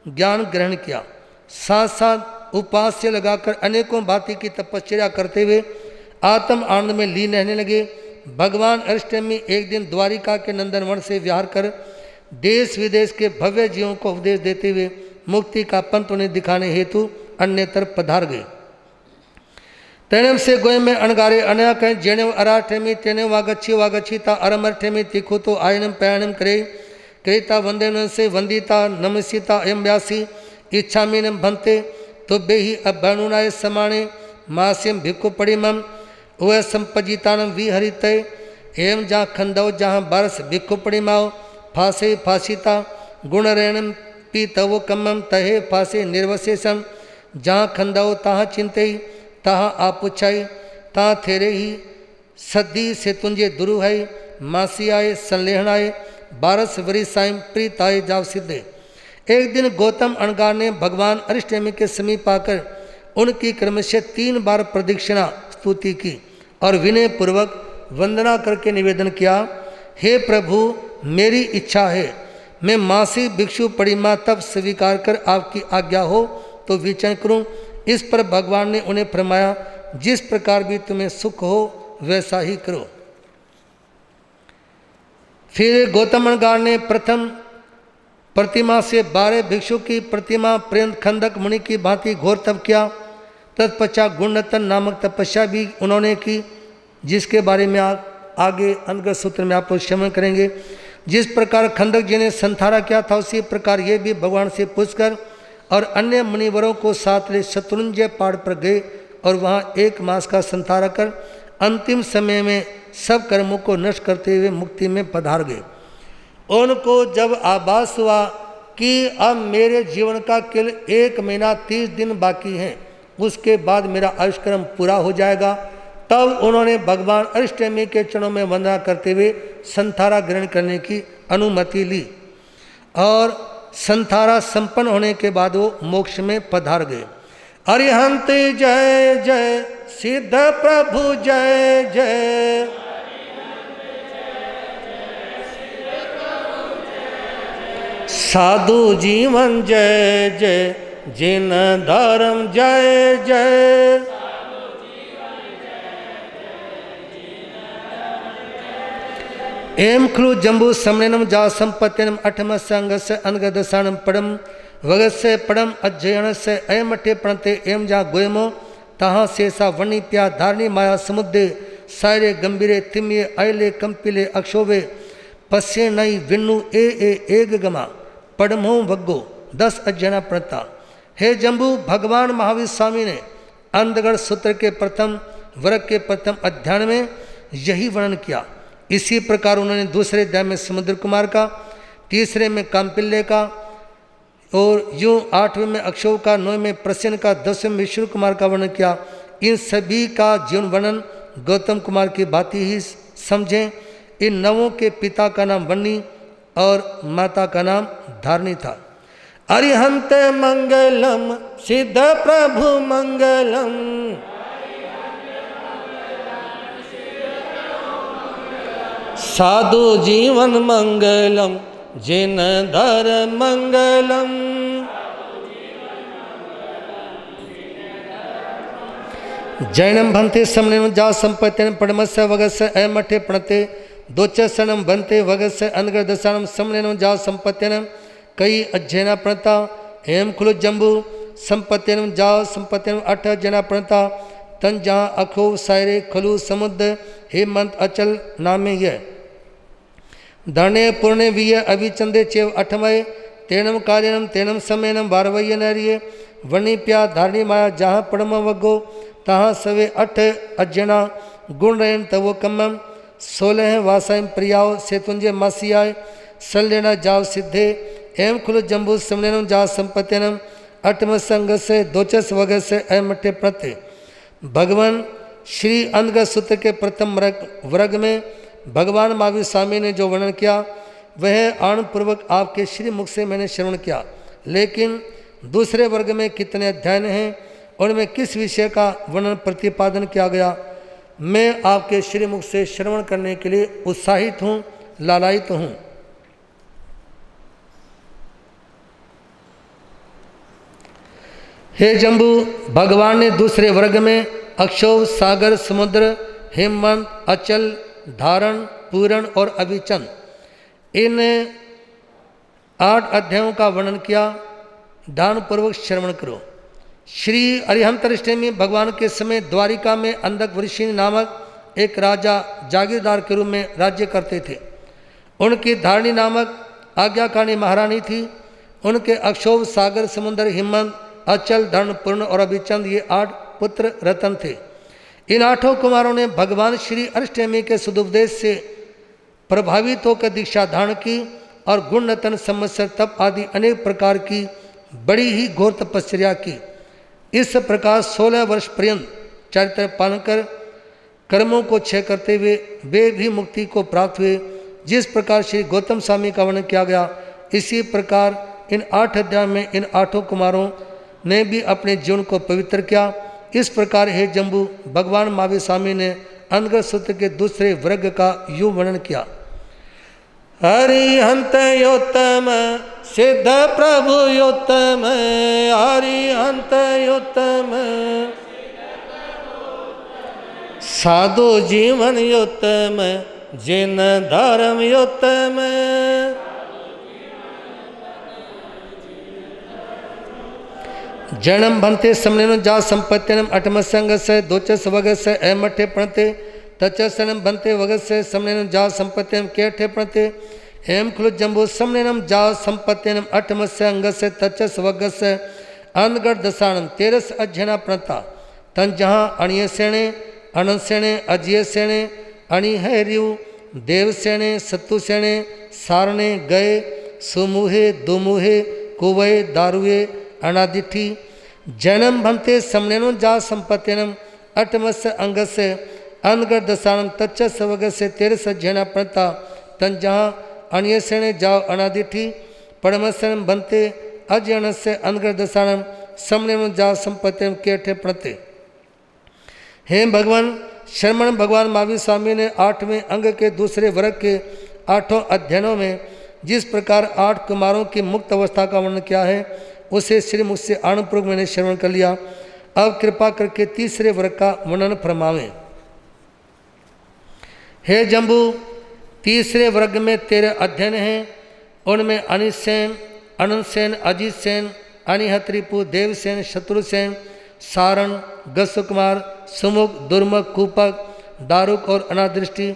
ज्ञान ग्रहण किया। साथ साथ उपवास से लगाकर अनेकों भांति की तपस्या करते हुए आत्म आनंद में लीन रहने लगे। भगवान अष्टमी एक दिन द्वारिका के नंदनवन से विहार कर देश विदेश के भव्य जीवों को उपदेश देते हुए मुक्ति का पंथ उन्हें दिखाने हेतु अन्य तरफ पधार गए। तेनम से गोय में अणगारे अन्या कहें जेने अराठेमी तेने वागच्छीता अरमरठेमी तीखो तो आयनम प्रयाणम करे क्रेता वंदन से वंदिता नमसिता एम व्यासी इच्छा मीनम भंते तो बेही अभनुनाय समाणे मास्यम भिक्खु पड़िमम वह संपजितानम विहरित एवं जहाँ खंदव जहाँ बरस भिक्खु पड़िमाओ फासे फासिता गुण रेणम पीतवो कमम तहे फासे निर्वशेषम जहाँ खंदव तहाँ चिंते तहाँ आप पुछाई तहाँ थेरे ही सद्दी से तुंजे दुरु है मासी आए संलेहन आए 12 वरिस आय प्रीत आए जाव सिद्धे। एक दिन गौतम अणगार ने भगवान अरिष्टनेमि के समीप आकर उनकी क्रमशः 3 बार प्रदक्षिणा स्तुति की और विनय पूर्वक वंदना करके निवेदन किया, हे प्रभु मेरी इच्छा है मैं मासी भिक्षु परिमा तब स्वीकार कर आपकी आज्ञा हो तो विचरण करूं। इस पर भगवान ने उन्हें फरमाया, जिस प्रकार भी तुम्हें सुख हो वैसा ही करो। फिर गौतम अणगार ने प्रथम प्रतिमा से 12 भिक्षु की प्रतिमा पर्यंत खंदक मुनि की भांति घोर तप किया। तत्पश्चात गुणनतन नामक तपस्या भी उन्होंने की, जिसके बारे में आगे अंतर्गत सूत्र में आप लोग श्रवण करेंगे। जिस प्रकार खंदक जी ने संथारा किया था उसी प्रकार ये भी भगवान से पूछकर और अन्य मुनिवरों को साथ ले शत्रुंजय पहाड़ पर गए और वहाँ 1 मास का संथारा कर अंतिम समय में सब कर्मों को नष्ट करते हुए मुक्ति में पधार गए। उनको जब आभास हुआ कि अब मेरे जीवन का केवल 1 महीना 30 दिन बाकी हैं, उसके बाद मेरा आयुष्क्रम पूरा हो जाएगा, तब उन्होंने भगवान अष्टमी के चरणों में वंदना करते हुए संथारा ग्रहण करने की अनुमति ली और संथारा संपन्न होने के बाद वो मोक्ष में पधार गए। अरिहंत जय जय सिद्ध प्रभु जय जय साधु जीवन जय जय जिन धर्म जय जय। एम खलु जम्बू सम्मेलनम जा संपत्तिनम अठम संगस्य अनगदसानम पड़म वगस्य पड़म अध्ययन से अयमठे प्रणते एम जा गोयमो तहाँ शेषा वनी प्या धारणी माया समुद्रे सायरे गंभीरे तिमिये अयले कंपिले अक्षोभे पश्ये नई विन्नु एग गमा पड़मो वग्गो 10 अध्ययना प्रणता। हे जम्बू, भगवान महावीर स्वामी ने अंधगढ़ सूत्र के प्रथम वर्ग के प्रथम अध्याय में यही वर्णन किया। इसी प्रकार उन्होंने दूसरे अध्याय में समुद्र कुमार का, तीसरे में कांपिल्य का और यूं 8वें में अक्षोभ का, 9वें में प्रसेन का, 10वें में विष्णु कुमार का वर्णन किया। इन सभी का जीवन वर्णन गौतम कुमार की भांति ही समझें। इन नवों के पिता का नाम वन्नी और माता का नाम धारणी था। अरिहंत मंगलम सिद्ध प्रभु मंगलम, साधु जीवन मंगलम जिन धर मंगलम। जैनम भन्ते समनेन जा संपत्तिन पड़मस्य वगस्य अयमठे प्रणते दोचसनम भन्ते वगस्य अनगदसानम समनेन जा संपत्तिन कई अध्ययना प्रणता। एम खुलु जम्बू संपत्तिन जा संपत्तिन 8 अध्ययना प्रणता। तन जहाँ अखो सायरे खलु समुद्र हेमंत अचल नामे यह धने पूर्णे विय अभिचंदे चेव 8मय तेनम कालिनम तेनम समयनम 12 नरिये वनी प्या धारणी माया जहाँ पड़म वगो तहाँ सवे 8 अज्जना गुण रहन तवो कमम 16 वासाइम प्रियाओ सेतुंजे मासियाय सलेना जाव सिद्धे। एम खुलु जम्बू समनेनम जा संपत्तिनम 8म संग से दोचस वगैरह से अयमठे प्रत्ये। भगवान श्री अंधगढ़ सूत्र के प्रथम वर्ग में भगवान महावीर स्वामी ने जो वर्णन किया वह आनंद पूर्वक आपके श्री मुख से मैंने श्रवण किया, लेकिन दूसरे वर्ग में कितने अध्याय हैं, उनमें किस विषय का वर्णन प्रतिपादन किया गया, मैं आपके श्री मुख से श्रवण करने के लिए उत्साहित हूँ, लालायित हूँ। हे जम्बू, भगवान ने दूसरे वर्ग में अक्षोभ, सागर, समुद्र, हेमंत, अचल, धारण, पूरण और अभिचंद इन 8 अध्यायों का वर्णन किया। ध्यान पूर्वक श्रवण करो। श्री अरिहंत अष्टमी भगवान के समय द्वारिका में अंधक वृषिणी नामक एक राजा जागीरदार के रूप में राज्य करते थे। उनकी धारणी नामक आज्ञाकारिणी महारानी थी। उनके अक्षोभ, सागर, समुद्र, हेमंत, अचल, धरण, पूर्ण और अभिचंद ये 8 पुत्र रतन थे। इन 8 कुमारों ने भगवान श्री अष्टमी के सदुपदेश से प्रभावित होकर दीक्षा धारण की और गुण रतन, संवत्सर, तप आदि अनेक प्रकार की बड़ी ही घोर तपस्या की। इस प्रकार 16 वर्ष पर्यंत चरित्र पालन कर कर्मों को क्षय करते हुए वे भी मुक्ति को प्राप्त हुए। जिस प्रकार श्री गौतम स्वामी का वर्णन किया गया, इसी प्रकार इन 8 अध्याय में इन 8 कुमारों ने भी अपने जीवन को पवित्र किया। इस प्रकार हे जम्बू, भगवान महावीर स्वामी ने अंधगढ़ सूत्र के दूसरे वर्ग का यूं वर्णन किया। हरिहंत योत्तम सिद्ध प्रभु योत्तम, हरिहंत योत्तम साधु जीवन योत्तम जिन धर्म योत्तम। जैनम भन्ते समनेन जा संपत्तिनम 8म संग से दोचस वगस से अयमठे प्रणते तचसनम भन्ते वगस से समनेन जा संपत्तिनम केठे प्रणते। एम खुलु जम्बू समनेनम जा संपत्तिनम 8म संग से तचस वगस से अंधगढ़ दसानम 13 अध्ययना प्रणता। तन जहाँ अणिय सेणे, अनंत सेणे, अजय सेणे, अणि है रियु, देव सेणे, सत्तु सेणे, सारणे, गए, सुमुहे, दुमुहे, कुवय, दारुए, अनादिठी। जैनम भन्ते समनेनो जा संपत्तिनम 8मस्य अंगस्य अनगढ़ दसानम तच्च वगस्य 13 अध्ययना प्रणता। तन जहाँ अण्यसेणे जाओ अनादिठी पड़मस्यनम भन्ते अजयनस्य अनगढ़ दसानम समनेनो जा संपत्तिनम केठे प्रणते। हे भगवान, श्रमण भगवान महावीर स्वामी ने 8वें अंग के दूसरे वर्ग के 8 अध्ययनों में जिस प्रकार 8 कुमारों की मुक्त अवस्था का वर्णन किया है उसे श्री मुख से आनंदपूर्वक मैंने श्रवण कर लिया। अब कृपा करके तीसरे वर्ग का वर्णन फरमावें। हे जम्बू, तीसरे वर्ग में तेरे अध्ययन हैं। उनमें अनित सेन, अनंत सेन, अजीत सेन, अनिहत्रिपु, देवसेन, शत्रुसेन, सारण, गस्सुकुमार, सुमुख, दुर्मुख, कूपक, दारुक और अनादृष्टि,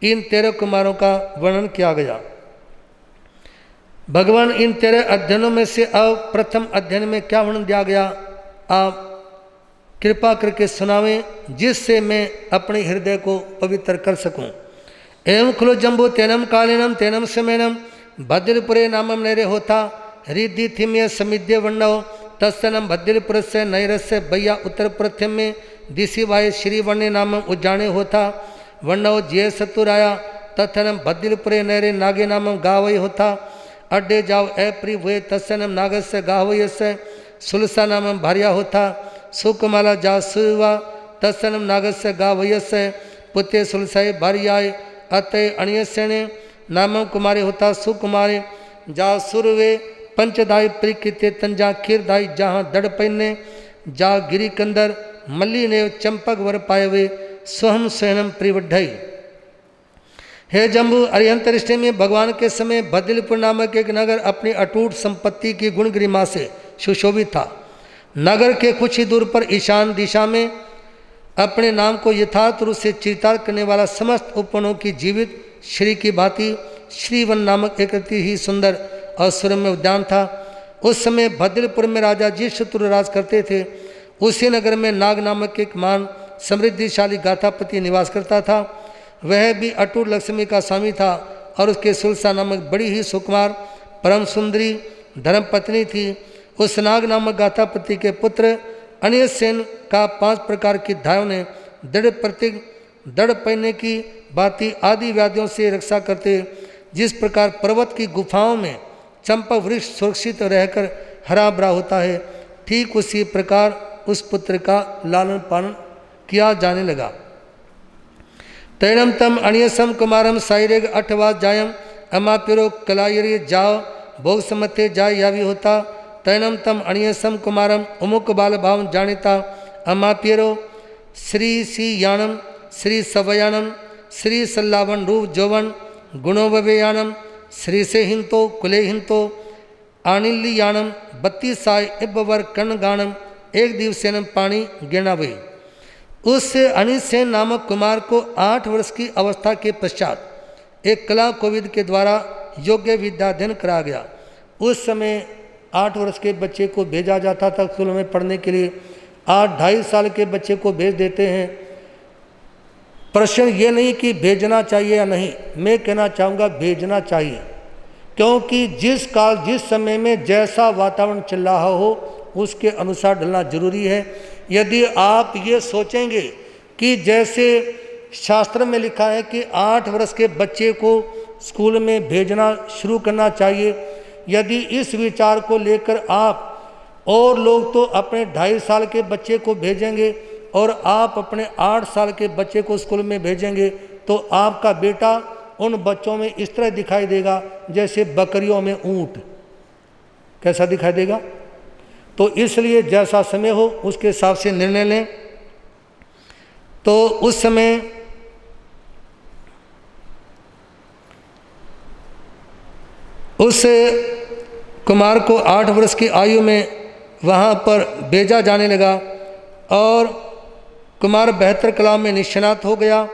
इन 13 कुमारों का वर्णन किया गया। भगवान इन 13 अध्ययनों में से अब प्रथम अध्ययन में क्या वर्णन दिया गया, आप कृपा करके सुनावें, जिससे मैं अपने हृदय को पवित्र कर सकूं। एवं खलु जम्बू तेनम कालीनम तेनम समेनम भद्रपुरे नामम नैरे होता रिद्धि थिम्य समिध्य वर्णव तत्सनम भद्रपुर से नैरस्य भैया उत्तर प्रथम में दिशि वाय श्री वर्णे नामम उज्जाने होता वर्णव जय सतुराया तथनम भद्रपुरे नैरे नागे नामम गावय होता अड्डे जाओ ऐप्री हुए तत्सनम नागस्य गावयस्य सुलसा नामम भार्या होता सुकुमाला जा सुवा तत्सनम नागस्य गावयस्य पुत्रे सुलसाय भार्याय अतय अणियस्यने नामम कुमारे होता सुकुमारे जा सुरवे पंचदाय प्रिकृत्य तंजा खीरदाई जहाँ दड़ पैने जा गिरी कंदर मल्ली ने चंपक वर पाए वे स्वहम स्वयं प्रिवढ़ई। हे जम्बू, अरिहंतरिष्टि में भगवान के समय भद्रपुर नामक एक नगर अपनी अटूट संपत्ति की गुण गरिमा से सुशोभित था। नगर के कुछ ही दूर पर ईशान दिशा में अपने नाम को यथार्थ रूप से चरितार्थ करने वाला समस्त उपवनों की जीवित श्री की भांति श्रीवन नामक एक अति ही सुंदर और सुरम्य उद्यान था। उस समय भद्रपुर में राजा जिस शत्रु राज करते थे, उसी नगर में नाग नामक एक मान समृद्धिशाली गाथापति निवास करता था। वह भी अटूट लक्ष्मी का स्वामी था और उसके सुलसा नामक बड़ी ही सुकुमार परम सुंदरी धर्मपत्नी थी। उस नाग नामक गाथापति के पुत्र अनियसेन का 5 प्रकार की धायों ने दृढ़ पैने की भांति आदि व्याधियों से रक्षा करते, जिस प्रकार पर्वत की गुफाओं में चंपा वृक्ष सुरक्षित रहकर हरा भरा होता है, ठीक उसी प्रकार उस पुत्र का लालन पालन किया जाने लगा। तैनम तम अणियसम कुमारम साइरेग 8वास जायम अमापिरो कलायरे जाओ भोग समते जाय यावी होता तैनम तम अणियसम कुमारम उमुक बाल भाव जानिता अमापिरो श्री सी यानम श्री सवयानम श्री सल्लावन रूप जौवन गुणोवयानम श्री से हिंतो कुले हिंतो आनिल्ली यानम 32 साय इब्बर कर्ण गानम एक दिवसेनम पानी गिरना वही। उस अनिसेन नामक कुमार को 8 वर्ष की अवस्था के पश्चात एक कला कोविद के द्वारा योग्य विद्याध्ययन कराया गया। उस समय 8 वर्ष के बच्चे को भेजा जाता था स्कूल में पढ़ने के लिए। 2.5 साल के बच्चे को भेज देते हैं। प्रश्न ये नहीं कि भेजना चाहिए या नहीं, मैं कहना चाहूँगा भेजना चाहिए, क्योंकि जिस काल जिस समय में जैसा वातावरण चल रहा हो उसके अनुसार ढलना जरूरी है। यदि आप ये सोचेंगे कि जैसे शास्त्र में लिखा है कि 8 वर्ष के बच्चे को स्कूल में भेजना शुरू करना चाहिए, यदि इस विचार को लेकर आप और लोग तो अपने 2.5 साल के बच्चे को भेजेंगे और आप अपने 8 साल के बच्चे को स्कूल में भेजेंगे, तो आपका बेटा उन बच्चों में इस तरह दिखाई देगा जैसे बकरियों में ऊंट। कैसा दिखाई देगा? तो इसलिए जैसा समय हो उसके हिसाब से निर्णय लें। तो उस समय उस कुमार को 8 वर्ष की आयु में वहाँ पर भेजा जाने लगा और कुमार 72 कलाओं में निष्णात हो गया।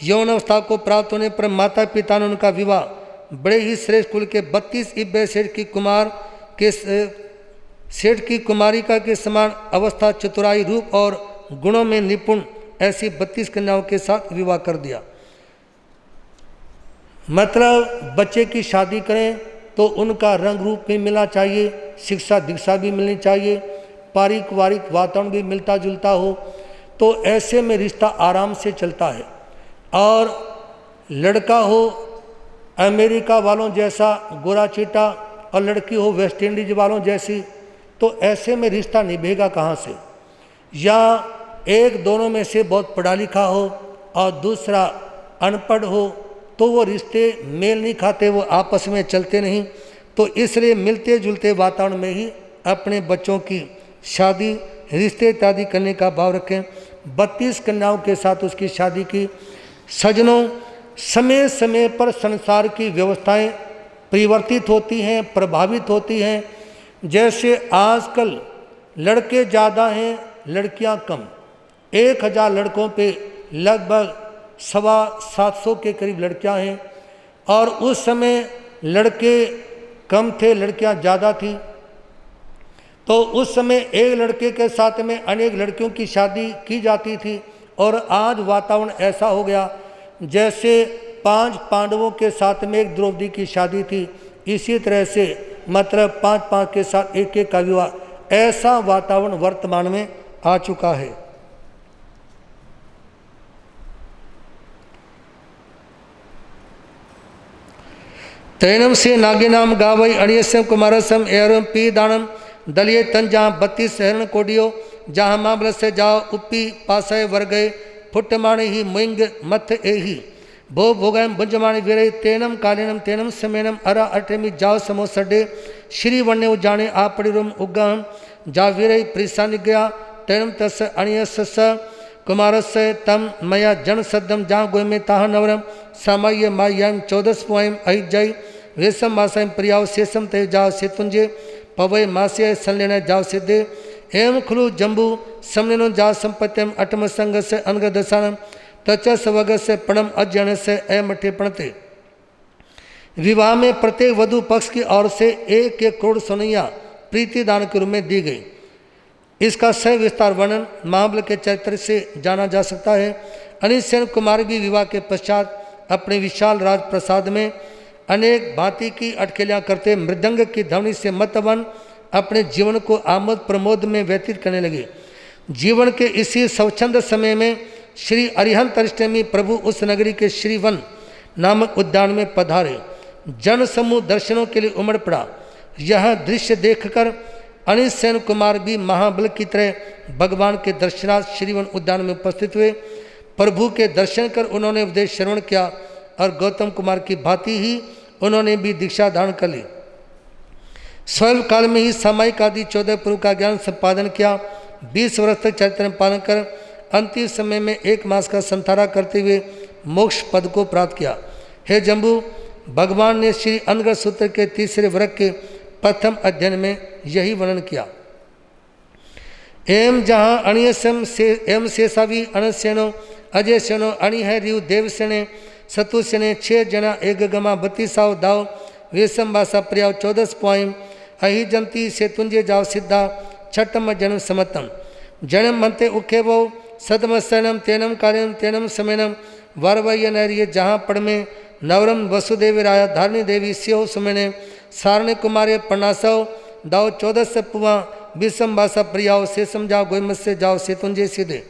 यौन अवस्था को प्राप्त होने पर माता पिता ने उनका विवाह बड़े ही श्रेष्ठ कुल के 32 इब्बे सेठ की कुमार के सेठ की कुमारिका के समान अवस्था, चतुराई, रूप और गुणों में निपुण ऐसी 32 कन्याओं के साथ विवाह कर दिया। मतलब बच्चे की शादी करें तो उनका रंग रूप भी मिलना चाहिए, शिक्षा दीक्षा भी मिलनी चाहिए, पारिवारिक वातावरण भी मिलता जुलता हो, तो ऐसे में रिश्ता आराम से चलता है। और लड़का हो अमेरिका वालों जैसा गोरा चीटा और लड़की हो वेस्ट इंडीज वालों जैसी, तो ऐसे में रिश्ता निभेगा कहाँ से? या एक दोनों में से बहुत पढ़ा लिखा हो और दूसरा अनपढ़ हो तो वो रिश्ते मेल नहीं खाते, वो आपस में चलते नहीं। तो इसलिए मिलते जुलते वातावरण में ही अपने बच्चों की शादी, रिश्ते इत्यादि करने का भाव रखें। 32 कन्याओं के साथ उसकी शादी की। सज्जनों, समय समय पर संसार की व्यवस्थाएं परिवर्तित होती हैं, प्रभावित होती हैं। जैसे आजकल लड़के ज़्यादा हैं, लड़कियां कम। 1000 लड़कों पे लगभग 750 के करीब लड़कियां हैं। और उस समय लड़के कम थे, लड़कियां ज़्यादा थी। तो उस समय एक लड़के के साथ में अनेक लड़कियों की शादी की जाती थी। और आज वातावरण ऐसा हो गया जैसे 5 पांडवों के साथ में एक द्रौपदी की शादी थी, इसी तरह से मतलब 5-5 के साथ एक का विवाह, ऐसा वातावरण वर्तमान में आ चुका है। तैनम से नागिनाम गावई अणियसम कुमारसम एरम पी दानम दलिये तन जहाँ 32 हरण कोडियो जहाँ मामल से जाओ उपी पासय वर्गय फुटमाणे ही मुंग मथ एही भो भोगम भुंजमाणी वीरे तेनम कालीनम तेनम समेनम अरा अटेमी जाओ समो सडे श्री वन्य उजाने आपड़िरुम उगम जा वीरे प्रिसानि गया तेनम तस अणियस कुमारस्य तम मया जन सद्दम जहाँ गोय में ताह नवरम सामय्य मायम 14 पोयम अहि जय वेसम मासम प्रियाव शेषम ते जाओ सेतुंजे पवय मास्य संलेन जाओ सिद्धे एम खुलु जम्बू समनो जा संपत्यम अटम संग से अनग दसानम तचस वग से पणम अज्ञान से ए मठे पणते। विवाह में प्रत्येक वधु पक्ष की ओर से 1 करोड़ सोनैया प्रीति दान के रूप में दी गई। इसका सविस्तार वर्णन महाबल के चरित्र से जाना जा सकता है। अनिसेन कुमार भी विवाह के पश्चात अपने विशाल राजप्रसाद में अनेक भांति की अटखेलियाँ करते मृदंग की ध्वनि से मतवन अपने जीवन को आमोद प्रमोद में व्यतीत करने लगे। जीवन के इसी स्वच्छंद समय में श्री अरिहंत अष्टमी प्रभु उस नगरी के श्रीवन नामक उद्यान में पधारे। जन समूह दर्शनों के लिए उमड़ पड़ा। यह दृश्य देखकर अनिसेन कुमार भी महाबल की तरह भगवान के दर्शनार्थ श्रीवन उद्यान में उपस्थित हुए। प्रभु के दर्शन कर उन्होंने उपदेश श्रवण किया और गौतम कुमार की भांति ही उन्होंने भी दीक्षा धारण कर ली। स्वल्प काल में ही सामायिक आदि 14 पूर्व का ज्ञान संपादन किया। 20 वर्ष तक चरित्र पालन कर अंतिम समय में 1 मास का संतारा करते हुए मोक्ष पद को प्राप्त किया। हे जम्बू, भगवान ने श्री अनगर सूत्र के 3रे वर्ग के प्रथम अध्ययन में यही वर्णन किया। एम जहाँ अणियसम से एम शेषावी अणसेनो अजय सेनो अणि है रिव देवसेने सतुसेने 6 जना एक गमा 32 दाव वेसम बासा प्रियाव 14 पोइम अहि जंती से तुंजे जाओ सिद्धा छठम जन्म समतम जन्म मनते उखे वो सदमस्तनम तेनम कालिनम तेनम समेनम वरवय नरिय जहाँ पड़ में नवरम वसुदेव राया धारणी देवी स्यो सुमेने सारणे कुमारे पन्नासव दाव 14 से पुआ विषम बासा प्रियाव शेषम जाओ गोयमत से जाओ सेतुंजे सीधे।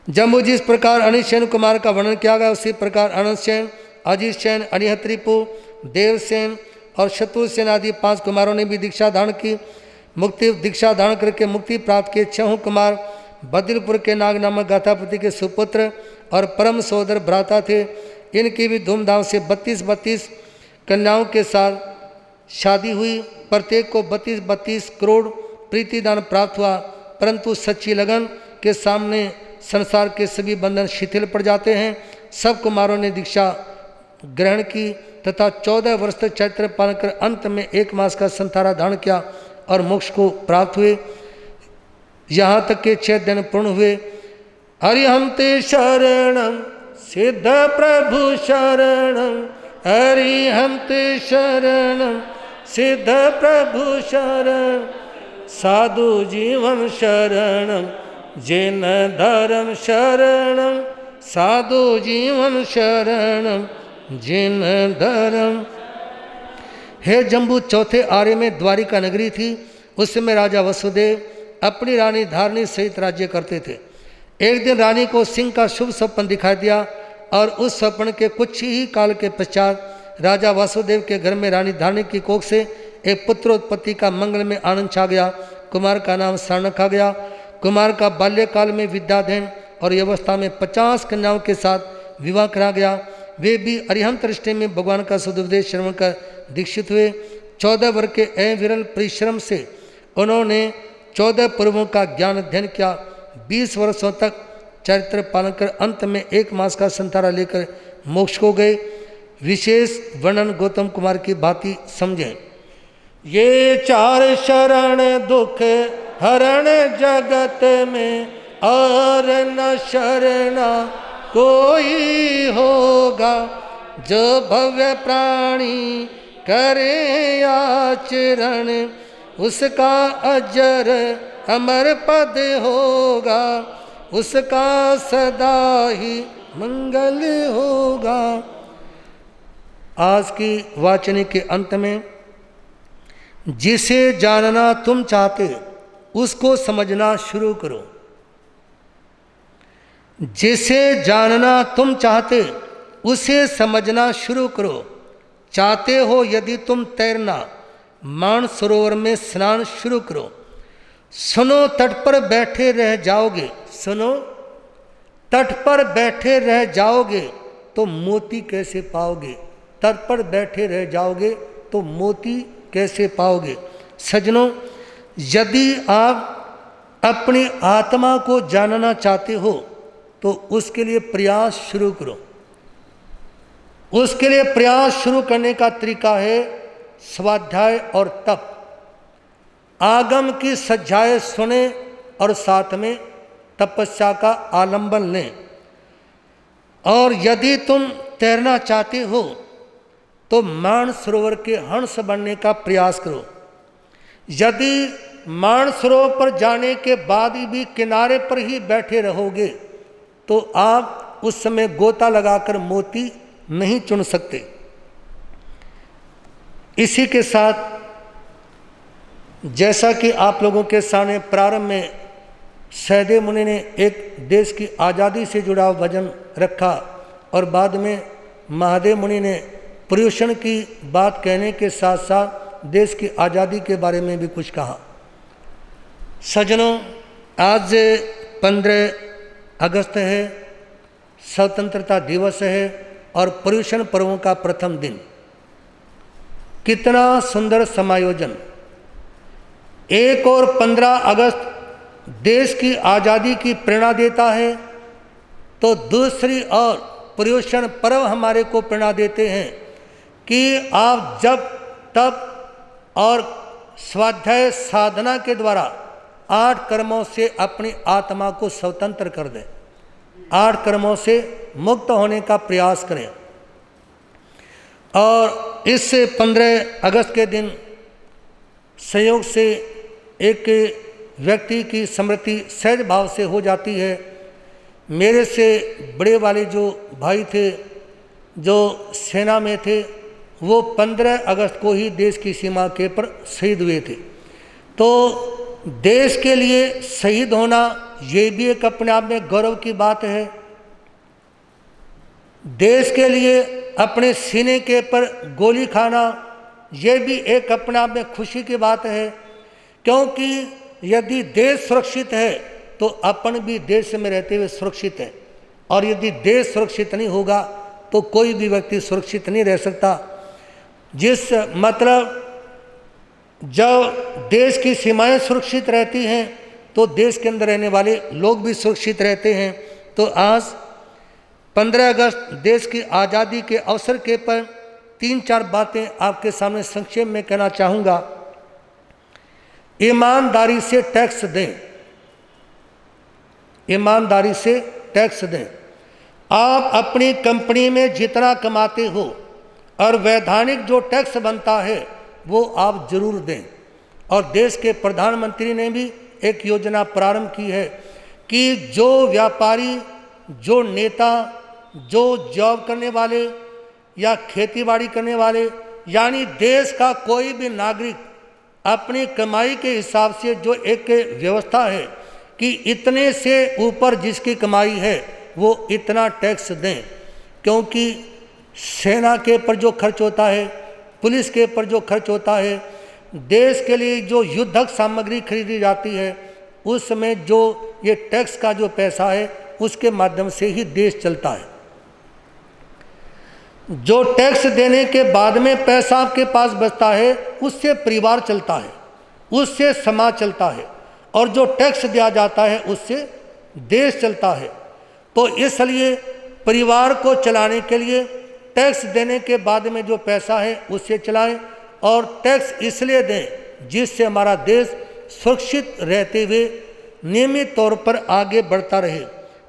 जम्बू जिस प्रकार अनिशयन कुमार का वर्णन किया गया उसी प्रकार अनशयन अजित शयन अनिहत्रिपु देवसेन और शत्रुसेन आदि 5 कुमारों ने भी दीक्षा धारण की। मुक्ति दीक्षा धारण करके मुक्ति प्राप्त किए 6 कुमार बद्रीपुर के नाग नामक गाथापति के सुपुत्र और परम सोदर भ्राता थे। इनकी भी धूमधाम से 32 कन्याओं के साथ शादी हुई। प्रत्येक को 32 करोड़ प्रीतिदान प्राप्त हुआ। परंतु सच्ची लगन के सामने संसार के सभी बंधन शिथिल पड़ जाते हैं। सब कुमारों ने दीक्षा ग्रहण की तथा 14 वर्ष तक चैत्र पालन कर अंत में 1 मास का संतारा धारण किया और मोक्ष को प्राप्त हुए। यहाँ तक के 6 दिन पूर्ण हुए। अरिहंते शरणं सिद्ध प्रभु शरणं अरिहंते शरणं सिद्ध प्रभु शरण साधु जीवन शरणं जिन धर्म शरणं साधु जीवन शरणं जिन धर्म। हे जम्बू, चौथे आर्य में द्वारिका नगरी थी। उस समय राजा वसुदेव अपनी रानी धारणी सहित राज्य करते थे। एक दिन रानी को सिंह का शुभ स्वप्न दिखाई दिया और उस स्वप्न के कुछ ही काल के पश्चात राजा वासुदेव के घर में रानी धारणी की कोख से एक पुत्र उत्पत्ति का मंगल में आनंद छा गया। कुमार का नाम सारण रखा गया। कुमार का बाल्यकाल में विद्याध्ययन और अवस्था में 50 कन्याओं के साथ विवाह करा गया। वे भी अरिहंत रिश्ते में भगवान का सदुपदेश श्रवण कर दीक्षित हुए। 14 वर्ष के अविरल परिश्रम से उन्होंने 14 पर्वों का ज्ञान अध्ययन किया। 20 वर्षों तक चरित्र पालन कर अंत में 1 मास का संतारा लेकर मोक्ष को गए। विशेष वर्णन गौतम कुमार की भांति समझें। ये 4 शरण दुख हरण जगत में, और न शरणा कोई होगा। जो भव्य प्राणी करे आचरण, उसका अजर अमर पद होगा। उसका सदा ही मंगल होगा। आज की वाचनी के अंत में, जिसे जानना तुम चाहते उसको समझना शुरू करो। जिसे जानना तुम चाहते उसे समझना शुरू करो। चाहते हो यदि तुम तैरना, मान सरोवर में स्नान शुरू करो। सुनो तट पर बैठे रह जाओगे, सुनो तट पर बैठे रह जाओगे तो मोती कैसे पाओगे। तट पर बैठे रह जाओगे तो मोती कैसे पाओगे। सज्जनों, यदि आप अपनी आत्मा को जानना चाहते हो तो उसके लिए प्रयास शुरू करो। उसके लिए प्रयास शुरू करने का तरीका है स्वाध्याय और तप। आगम की सज्जाएं सुने और साथ में तपस्या का आलंबन लें। और यदि तुम तैरना चाहते हो तो मान सरोवर के हंस बनने का प्रयास करो। यदि मान सरोवर पर जाने के बाद भी किनारे पर ही बैठे रहोगे तो आप उस समय गोता लगाकर मोती नहीं चुन सकते। इसी के साथ, जैसा कि आप लोगों के सामने प्रारंभ में सहदेव मुनि ने एक देश की आज़ादी से जुड़ा वचन रखा और बाद में महादेव मुनि ने पर्यूषण की बात कहने के साथ साथ देश की आज़ादी के बारे में भी कुछ कहा। सज्जनों, आज 15 अगस्त है, स्वतंत्रता दिवस है और पर्यूषण पर्वों का प्रथम दिन। कितना सुंदर समायोजन। 1 और 15 अगस्त देश की आज़ादी की प्रेरणा देता है तो दूसरी ओर पर्यूषण पर्व हमारे को प्रेरणा देते हैं कि आप जब तप और स्वाध्याय साधना के द्वारा 8 कर्मों से अपनी आत्मा को स्वतंत्र कर दें, 8 कर्मों से मुक्त होने का प्रयास करें। और इससे 15 अगस्त के दिन संयोग से एक व्यक्ति की स्मृति सहज भाव से हो जाती है। मेरे से बड़े वाले जो भाई थे, जो सेना में थे, वो 15 अगस्त को ही देश की सीमा के पर शहीद हुए थे। तो देश के लिए शहीद होना ये भी एक अपने आप में गौरव की बात है। देश के लिए अपने सीने के पर गोली खाना ये भी एक अपने आप में खुशी की बात है, क्योंकि यदि देश सुरक्षित है तो अपन भी देश में रहते हुए सुरक्षित है, और यदि देश सुरक्षित नहीं होगा तो कोई भी व्यक्ति सुरक्षित नहीं रह सकता। जिस मतलब जब देश की सीमाएं सुरक्षित रहती हैं तो देश के अंदर रहने वाले लोग भी सुरक्षित रहते हैं। तो आज 15 अगस्त देश की आज़ादी के अवसर के पर 3-4 बातें आपके सामने संक्षेप में कहना चाहूँगा। ईमानदारी से टैक्स दें, ईमानदारी से टैक्स दें। आप अपनी कंपनी में जितना कमाते हो और वैधानिक जो टैक्स बनता है वो आप जरूर दें। और देश के प्रधानमंत्री ने भी एक योजना प्रारंभ की है कि जो व्यापारी, जो नेता, जो जॉब करने वाले या खेतीबाड़ी करने वाले, यानी देश का कोई भी नागरिक अपनी कमाई के हिसाब से जो एक व्यवस्था है कि इतने से ऊपर जिसकी कमाई है वो इतना टैक्स दें। क्योंकि सेना के पर जो खर्च होता है, पुलिस के पर जो खर्च होता है, देश के लिए जो युद्धक सामग्री खरीदी जाती है, उसमें जो ये टैक्स का जो पैसा है उसके माध्यम से ही देश चलता है। जो टैक्स देने के बाद में पैसा आपके पास बचता है उससे परिवार चलता है, उससे समाज चलता है, और जो टैक्स दिया जाता है उससे देश चलता है। तो इसलिए परिवार को चलाने के लिए टैक्स देने के बाद में जो पैसा है उससे चलाएं, और टैक्स इसलिए दें जिससे हमारा देश सुरक्षित रहते हुए नियमित तौर पर आगे बढ़ता रहे।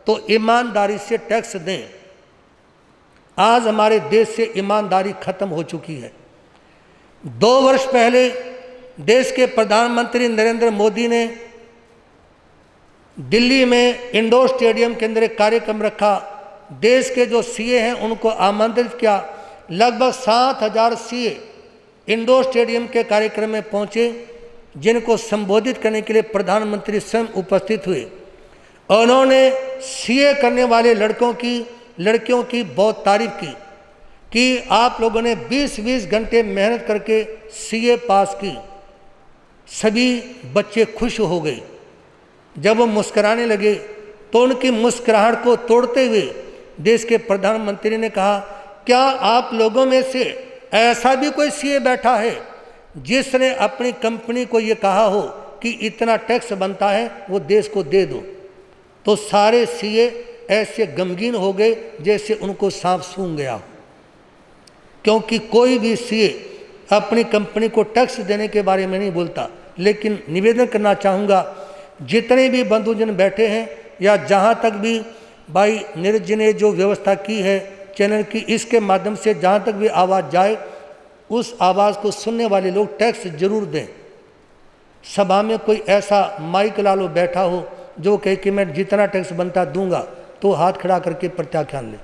तो ईमानदारी से टैक्स दें। आज हमारे देश से ईमानदारी खत्म हो चुकी है। 2 वर्ष पहले देश के प्रधानमंत्री नरेंद्र मोदी ने दिल्ली में इंडोर स्टेडियम के अंदर एक कार्यक्रम रखा। देश के जो सीए हैं उनको आमंत्रित किया। लगभग 7000 सीए इंडोर स्टेडियम के कार्यक्रम में पहुंचे, जिनको संबोधित करने के लिए प्रधानमंत्री स्वयं उपस्थित हुए। उन्होंने सीए करने वाले लड़कियों की बहुत तारीफ की कि आप लोगों ने 20-20 घंटे मेहनत करके सीए पास की। सभी बच्चे खुश हो गए। जब वो मुस्कुराने लगे तो उनकी मुस्कुराहट को तोड़ते हुए देश के प्रधानमंत्री ने कहा, क्या आप लोगों में से ऐसा भी कोई सीए बैठा है जिसने अपनी कंपनी को ये कहा हो कि इतना टैक्स बनता है वो देश को दे दो? तो सारे सीए ऐसे गमगीन हो गए जैसे उनको सांप सूंघ गया हो, क्योंकि कोई भी सीए अपनी कंपनी को टैक्स देने के बारे में नहीं बोलता। लेकिन निवेदन करना चाहूँगा, जितने भी बंधुजन बैठे हैं या जहाँ तक भी भाई नीरज जी ने जो व्यवस्था की है चैनल की, इसके माध्यम से जहाँ तक भी आवाज़ जाए उस आवाज़ को सुनने वाले लोग टैक्स जरूर दें। सभा में कोई ऐसा माइक लालो बैठा हो जो कहे कि मैं जितना टैक्स बनता दूंगा, तो हाथ खड़ा करके प्रत्याख्यान ले।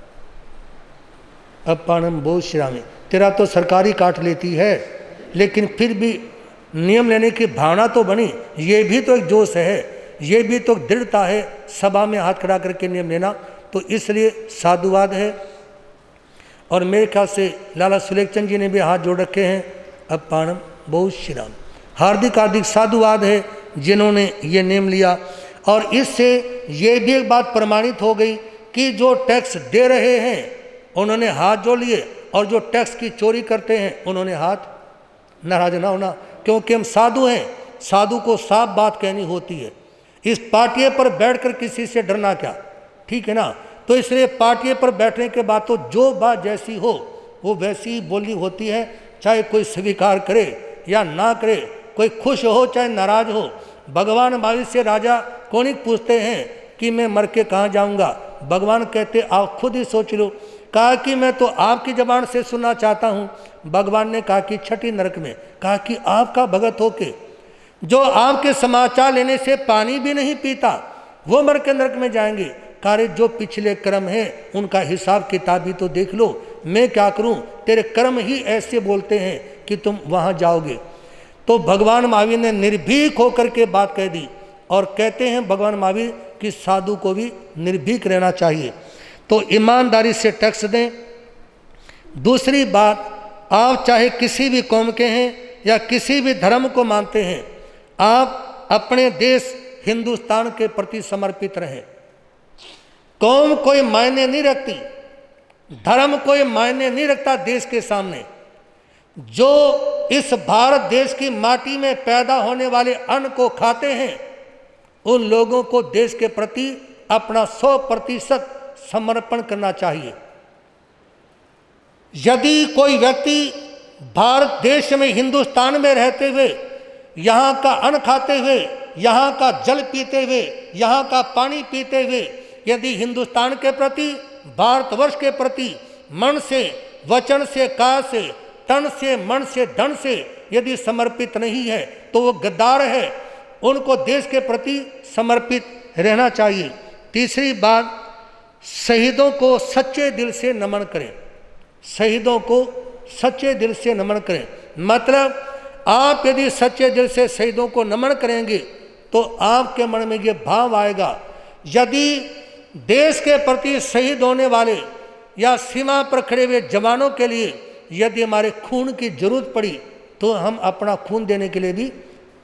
अपानम बहुत श्रामी, तेरा तो सरकारी काट लेती है, लेकिन फिर भी नियम लेने की भावना तो बनी। ये भी तो एक जोश है, ये भी तो दृढ़ता है सभा में हाथ खड़ा करके नियम लेना। तो इसलिए साधुवाद है। और मेरे ख्याल से लाला सुलेखचंद जी ने भी हाथ जोड़ रखे हैं। अपानम बहुत श्रीराम, हार्दिक हार्दिक साधुवाद है जिन्होंने ये नियम लिया। और इससे ये भी एक बात प्रमाणित हो गई कि जो टैक्स दे रहे हैं उन्होंने हाथ जोड़ लिए, और जो टैक्स की चोरी करते हैं उन्होंने हाथ। नाराज ना होना, क्योंकि हम साधु हैं, साधु को साफ बात कहनी होती है। इस पाटिये पर बैठकर किसी से डरना क्या, ठीक है ना? तो इसलिए पाटिये पर बैठने के बाद तो जो बात जैसी हो वो वैसी ही बोलनी होती है, चाहे कोई स्वीकार करे या ना करे, कोई खुश हो चाहे नाराज हो। भगवान महावीर से राजा कौनिक पूछते हैं कि मैं मर के कहाँ जाऊँगा? भगवान कहते आप खुद ही सोच लो। कहा कि मैं तो आपकी जबान से सुनना चाहता हूँ। भगवान ने कहा कि छठी नरक में। कहा कि आपका भगत होके जो आपके समाचार लेने से पानी भी नहीं पीता वो मर के नरक में जाएंगे। कार्य जो पिछले कर्म हैं उनका हिसाब किताब भी तो देख लो। मैं क्या करूं, तेरे कर्म ही ऐसे बोलते हैं कि तुम वहां जाओगे। तो भगवान महावीर ने निर्भीक होकर के बात कह दी। और कहते हैं भगवान महावीर कि साधु को भी निर्भीक रहना चाहिए। तो ईमानदारी से टैक्स दें। दूसरी बात, आप चाहे किसी भी कौम के हैं या किसी भी धर्म को मानते हैं, आप अपने देश हिंदुस्तान के प्रति समर्पित रहें। कौम कोई मायने नहीं रखती, धर्म कोई मायने नहीं रखता देश के सामने। जो इस भारत देश की माटी में पैदा होने वाले अन्न को खाते हैं उन लोगों को देश के प्रति अपना 100% समर्पण करना चाहिए। यदि कोई व्यक्ति भारत देश में हिंदुस्तान में रहते हुए, यहाँ का अन्न खाते हुए, यहाँ का जल पीते हुए, यहाँ का पानी पीते हुए यदि हिंदुस्तान के प्रति, भारतवर्ष के प्रति मन से, वचन से, काया से, तन से, मन से, धन से यदि समर्पित नहीं है तो वो गद्दार है। उनको देश के प्रति समर्पित रहना चाहिए। तीसरी बात, शहीदों को सच्चे दिल से नमन करें। शहीदों को सच्चे दिल से नमन करें। मतलब आप यदि सच्चे दिल से शहीदों को नमन करेंगे तो आपके मन में ये भाव आएगा, यदि देश के प्रति शहीद होने वाले या सीमा पर खड़े हुए जवानों के लिए यदि हमारे खून की जरूरत पड़ी तो हम अपना खून देने के लिए भी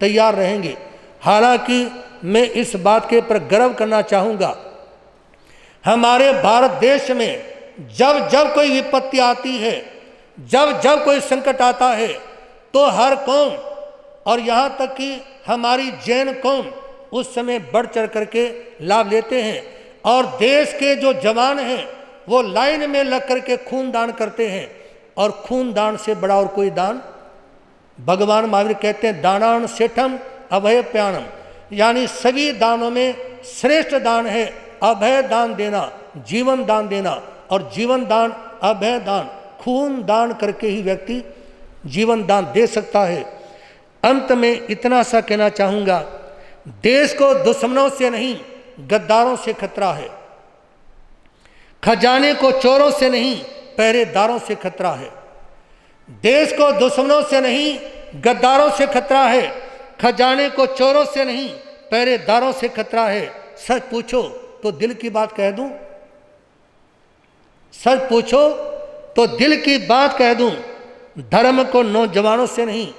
तैयार रहेंगे। हालांकि मैं इस बात के पर गर्व करना चाहूँगा, हमारे भारत देश में जब जब कोई विपत्ति आती है, जब जब कोई संकट आता है, तो हर कौम और यहाँ तक कि हमारी जैन कौम उस समय बढ़ चढ़ करके लाभ लेते हैं। और देश के जो जवान हैं वो लाइन में लग करके खून दान करते हैं। और खून दान से बड़ा और कोई दान, भगवान महावीर कहते हैं दानान सेठम अभय प्याणम, यानी सभी दानों में श्रेष्ठ दान है अभय दान देना, जीवन दान देना। और जीवन दान, अभय दान, खून दान करके ही व्यक्ति जीवन दान दे सकता है। अंत में इतना सा कहना चाहूँगा, देश को दुश्मनों से नहीं गद्दारों से खतरा है, खजाने को चोरों से नहीं पहरेदारों से खतरा है। देश को दुश्मनों से नहीं गद्दारों से खतरा है, खजाने को चोरों से नहीं पहरेदारों से खतरा है। सच पूछो तो दिल की बात कह दूं, सच पूछो तो दिल की बात कह दूं, धर्म को नौजवानों से नहीं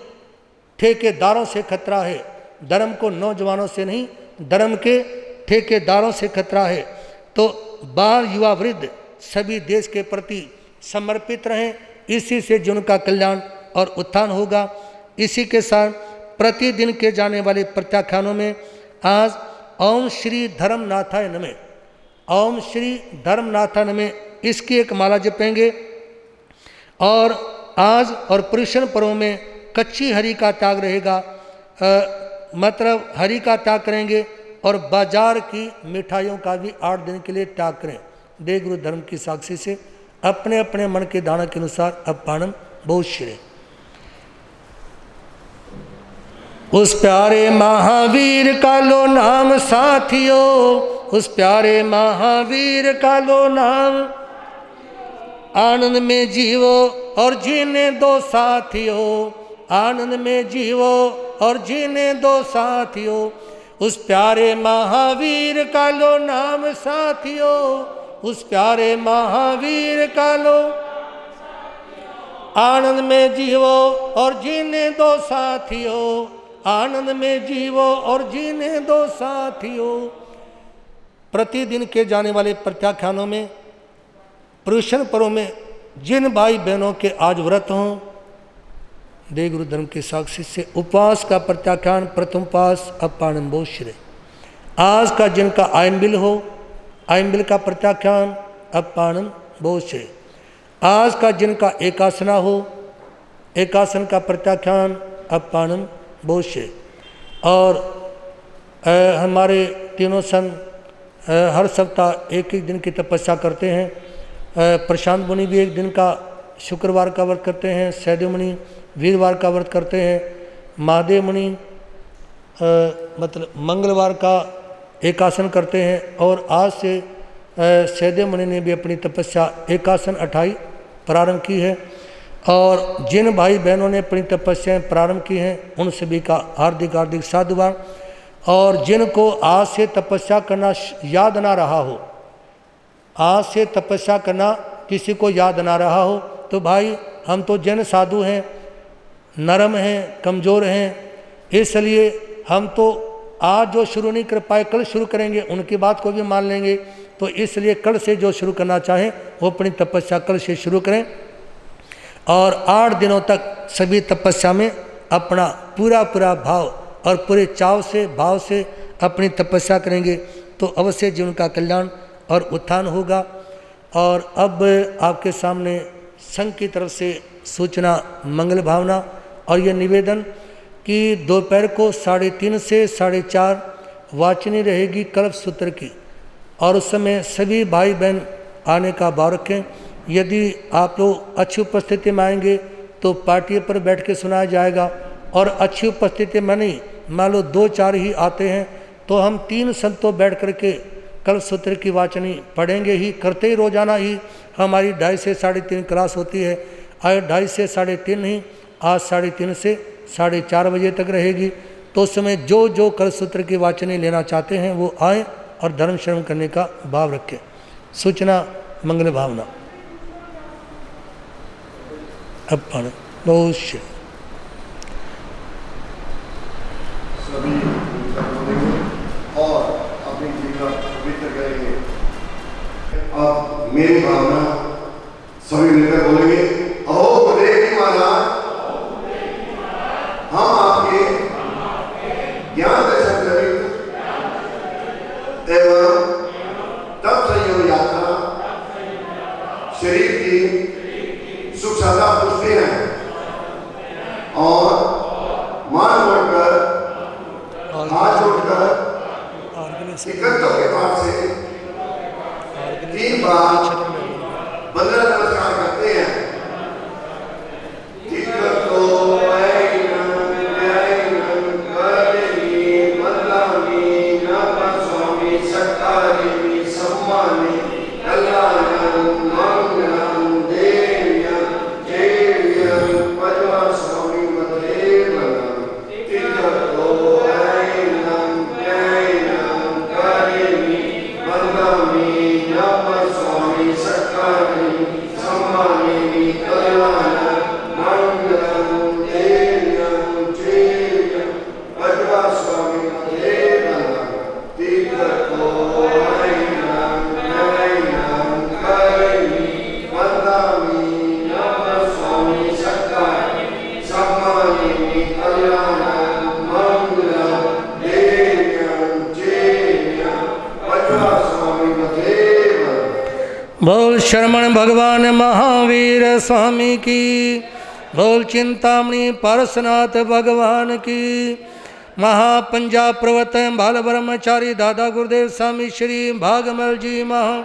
ठेकेदारों से खतरा है। धर्म को नौजवानों से नहीं, धर्म के ठेकेदारों से खतरा है। तो बाल युवा वृद्ध सभी देश के प्रति समर्पित रहें, इसी से जिनका कल्याण और उत्थान होगा। इसी के साथ प्रतिदिन के जाने वाले प्रत्याख्यानों में आज ओम श्री धर्मनाथाय नमः, ओम श्री धर्मनाथाय नमः, इसकी एक माला जपेंगे। और आज और पुरुषन पर्व में कच्ची हरी का त्याग रहेगा, मतलब हरी का त्याग करेंगे। और बाजार की मिठाइयों का भी 8 दिन के लिए त्याग करें। दे गुरु धर्म की साक्षी से अपने अपने मन के दाना के अनुसार अपानम बहुत श्रेय। उस प्यारे महावीर का लो नाम साथियों, उस प्यारे महावीर का लो नाम, आनंद में जीवो और जीने दो साथियों, आनंद में जीवो और जीने दो साथियों। उस प्यारे महावीर का लो नाम साथियों, उस प्यारे महावीर का लो, आनंद में जीवो और जीने दो साथियों, आनंद में जीवो और जीने दो साथियों। प्रतिदिन के जाने वाले प्रत्याख्यानों में पुरुषन पर्व में जिन भाई बहनों के आज व्रत हों, दे गुरु धर्म की साक्षी से उपवास का प्रत्याख्यान प्रथम उपवास अपानम बहुत श्रेय। आज का जिनका आयम्बिल हो, आयम्बिल का प्रत्याख्यान अपानम बहुत श्रेय। आज का जिनका एकासना हो, एकासन का प्रत्याख्यान अपानम बहुत श्रेय। और हमारे तीनों संत हर सप्ताह एक एक दिन की तपस्या करते हैं। प्रशांत मुनि भी एक दिन का शुक्रवार का व्रत करते हैं, सहदेव मुनि वीरवार का व्रत करते हैं, महादेव मुनि मतलब मंगलवार का एकासन करते हैं। और आज से सहदेव मुनि ने भी अपनी तपस्या एकासन 28 प्रारंभ की है। और जिन भाई बहनों ने अपनी तपस्याएँ प्रारंभ की हैं उन सभी का हार्दिक हार्दिक साधुवाद। और जिनको आज से तपस्या करना याद ना रहा हो, आज से तपस्या करना किसी को याद ना रहा हो, तो भाई हम तो जन साधु हैं, नरम हैं, कमज़ोर हैं, इसलिए हम तो आज जो शुरू नहीं कर पाए कल शुरू करेंगे, उनकी बात को भी मान लेंगे। तो इसलिए कल से जो शुरू करना चाहें वो अपनी तपस्या कल से शुरू करें। और 8 दिनों तक सभी तपस्या में अपना पूरा पूरा भाव और पूरे चाव से भाव से अपनी तपस्या करेंगे तो अवश्य जीवन का कल्याण और उत्थान होगा। और अब आपके सामने संघ की तरफ से सूचना मंगल भावना और यह निवेदन कि दोपहर को 3:30 से 4:30 वाचनी रहेगी कल्प सूत्र की। और उस समय सभी भाई बहन आने का भाव रखें। यदि आप लोग अच्छी उपस्थिति में आएंगे तो पार्टी पर बैठ के सुनाया जाएगा। और अच्छी उपस्थिति में नहीं, मान लो 2-4 ही आते हैं तो हम 3 संतों बैठ करके कल्प सूत्र की वाचनी पढ़ेंगे ही, करते ही रोजाना ही। हमारी 2:30 से 3:30 क्लास होती है, आज 2:30 से 3:30 नहीं, आज 3:30 से 4:30 बजे तक रहेगी। तो उस समय जो जो कल्प सूत्र की वाचनी लेना चाहते हैं वो आएँ और धर्म श्रवण करने का भाव रखें। सूचना मंगल भावना अपन बहुत और अपनी जीवन पवित्र करेंगे। अब मेरी भावना सभी मिलकर बोलेंगे, अहो गुरुदेव जी महाराज, हम आपके ज्ञान दर्शन करें एवं तब संयोग यात्रा शरीर की सुख सदा पूछते हैं और मान जोड़कर हाथ जोड़कर एकत्व के पास से 3 बार बंदना नमस्कार करते हैं। बोल शरमण भगवान महावीर स्वामी की, बोल चिंतामणि पारसनाथ भगवान की। महापंजाब प्रवर्तन बाल ब्रह्मचारी दादा गुरुदेव स्वामी श्री भागमल जी महा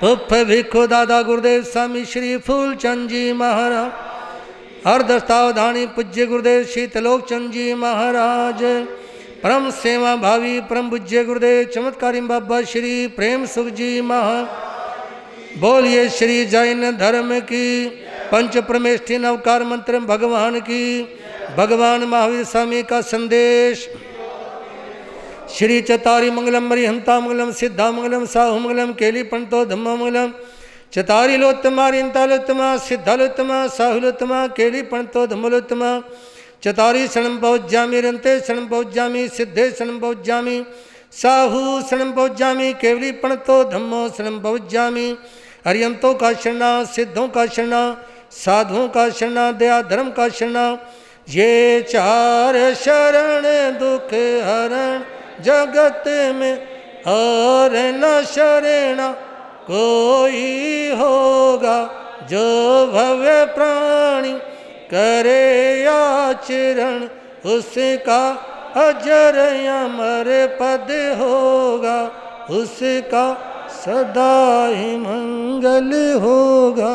पुफ भिक्खु दादा गुरुदेव स्वामी श्री फूलचंद जी महाराज, अर्धस्तावधानी पूज्य गुरुदेव शीतलोक चंद जी महाराज, परम सेवा भावी परम पूज्य गुरुदेव चमत्कारी बाबा श्री प्रेम सुख जी महाराज। बोलिए श्री जैन धर्म की पंच परमेष्ठी नवकार मंत्र भगवान की। भगवान महावीर स्वामी का संदेश। श्री चतारी मंगलम मरिहंता मंगलम सिद्धा मंगलम साहु मंगलम केली पंतो धम्म मंगलम चतारी लोत्तमा रिंतालोत्तमा सिद्धालोत्तमा साहुलोत्तमा केली पंतो धम्मलोत्तमा चतारी शरणं पहुज्जामि रंते शरणं पहुज्जामि सिद्धे शरणं पहुज्जामि साहु शरणं पहुज्जामि केवली पंतो धम्मो शरणं पहुज्जामि। हरियंतों का शरणा, सिद्धों का शरणा, साधुओं का शरणा, दया धर्म का शरणा। ये 4 शरण दुख हरण जगत में और न शरण कोई होगा। जो भव्य प्राणी करे आचरण उसका अजर अमर पद होगा, उसका सदा ही मंगल होगा।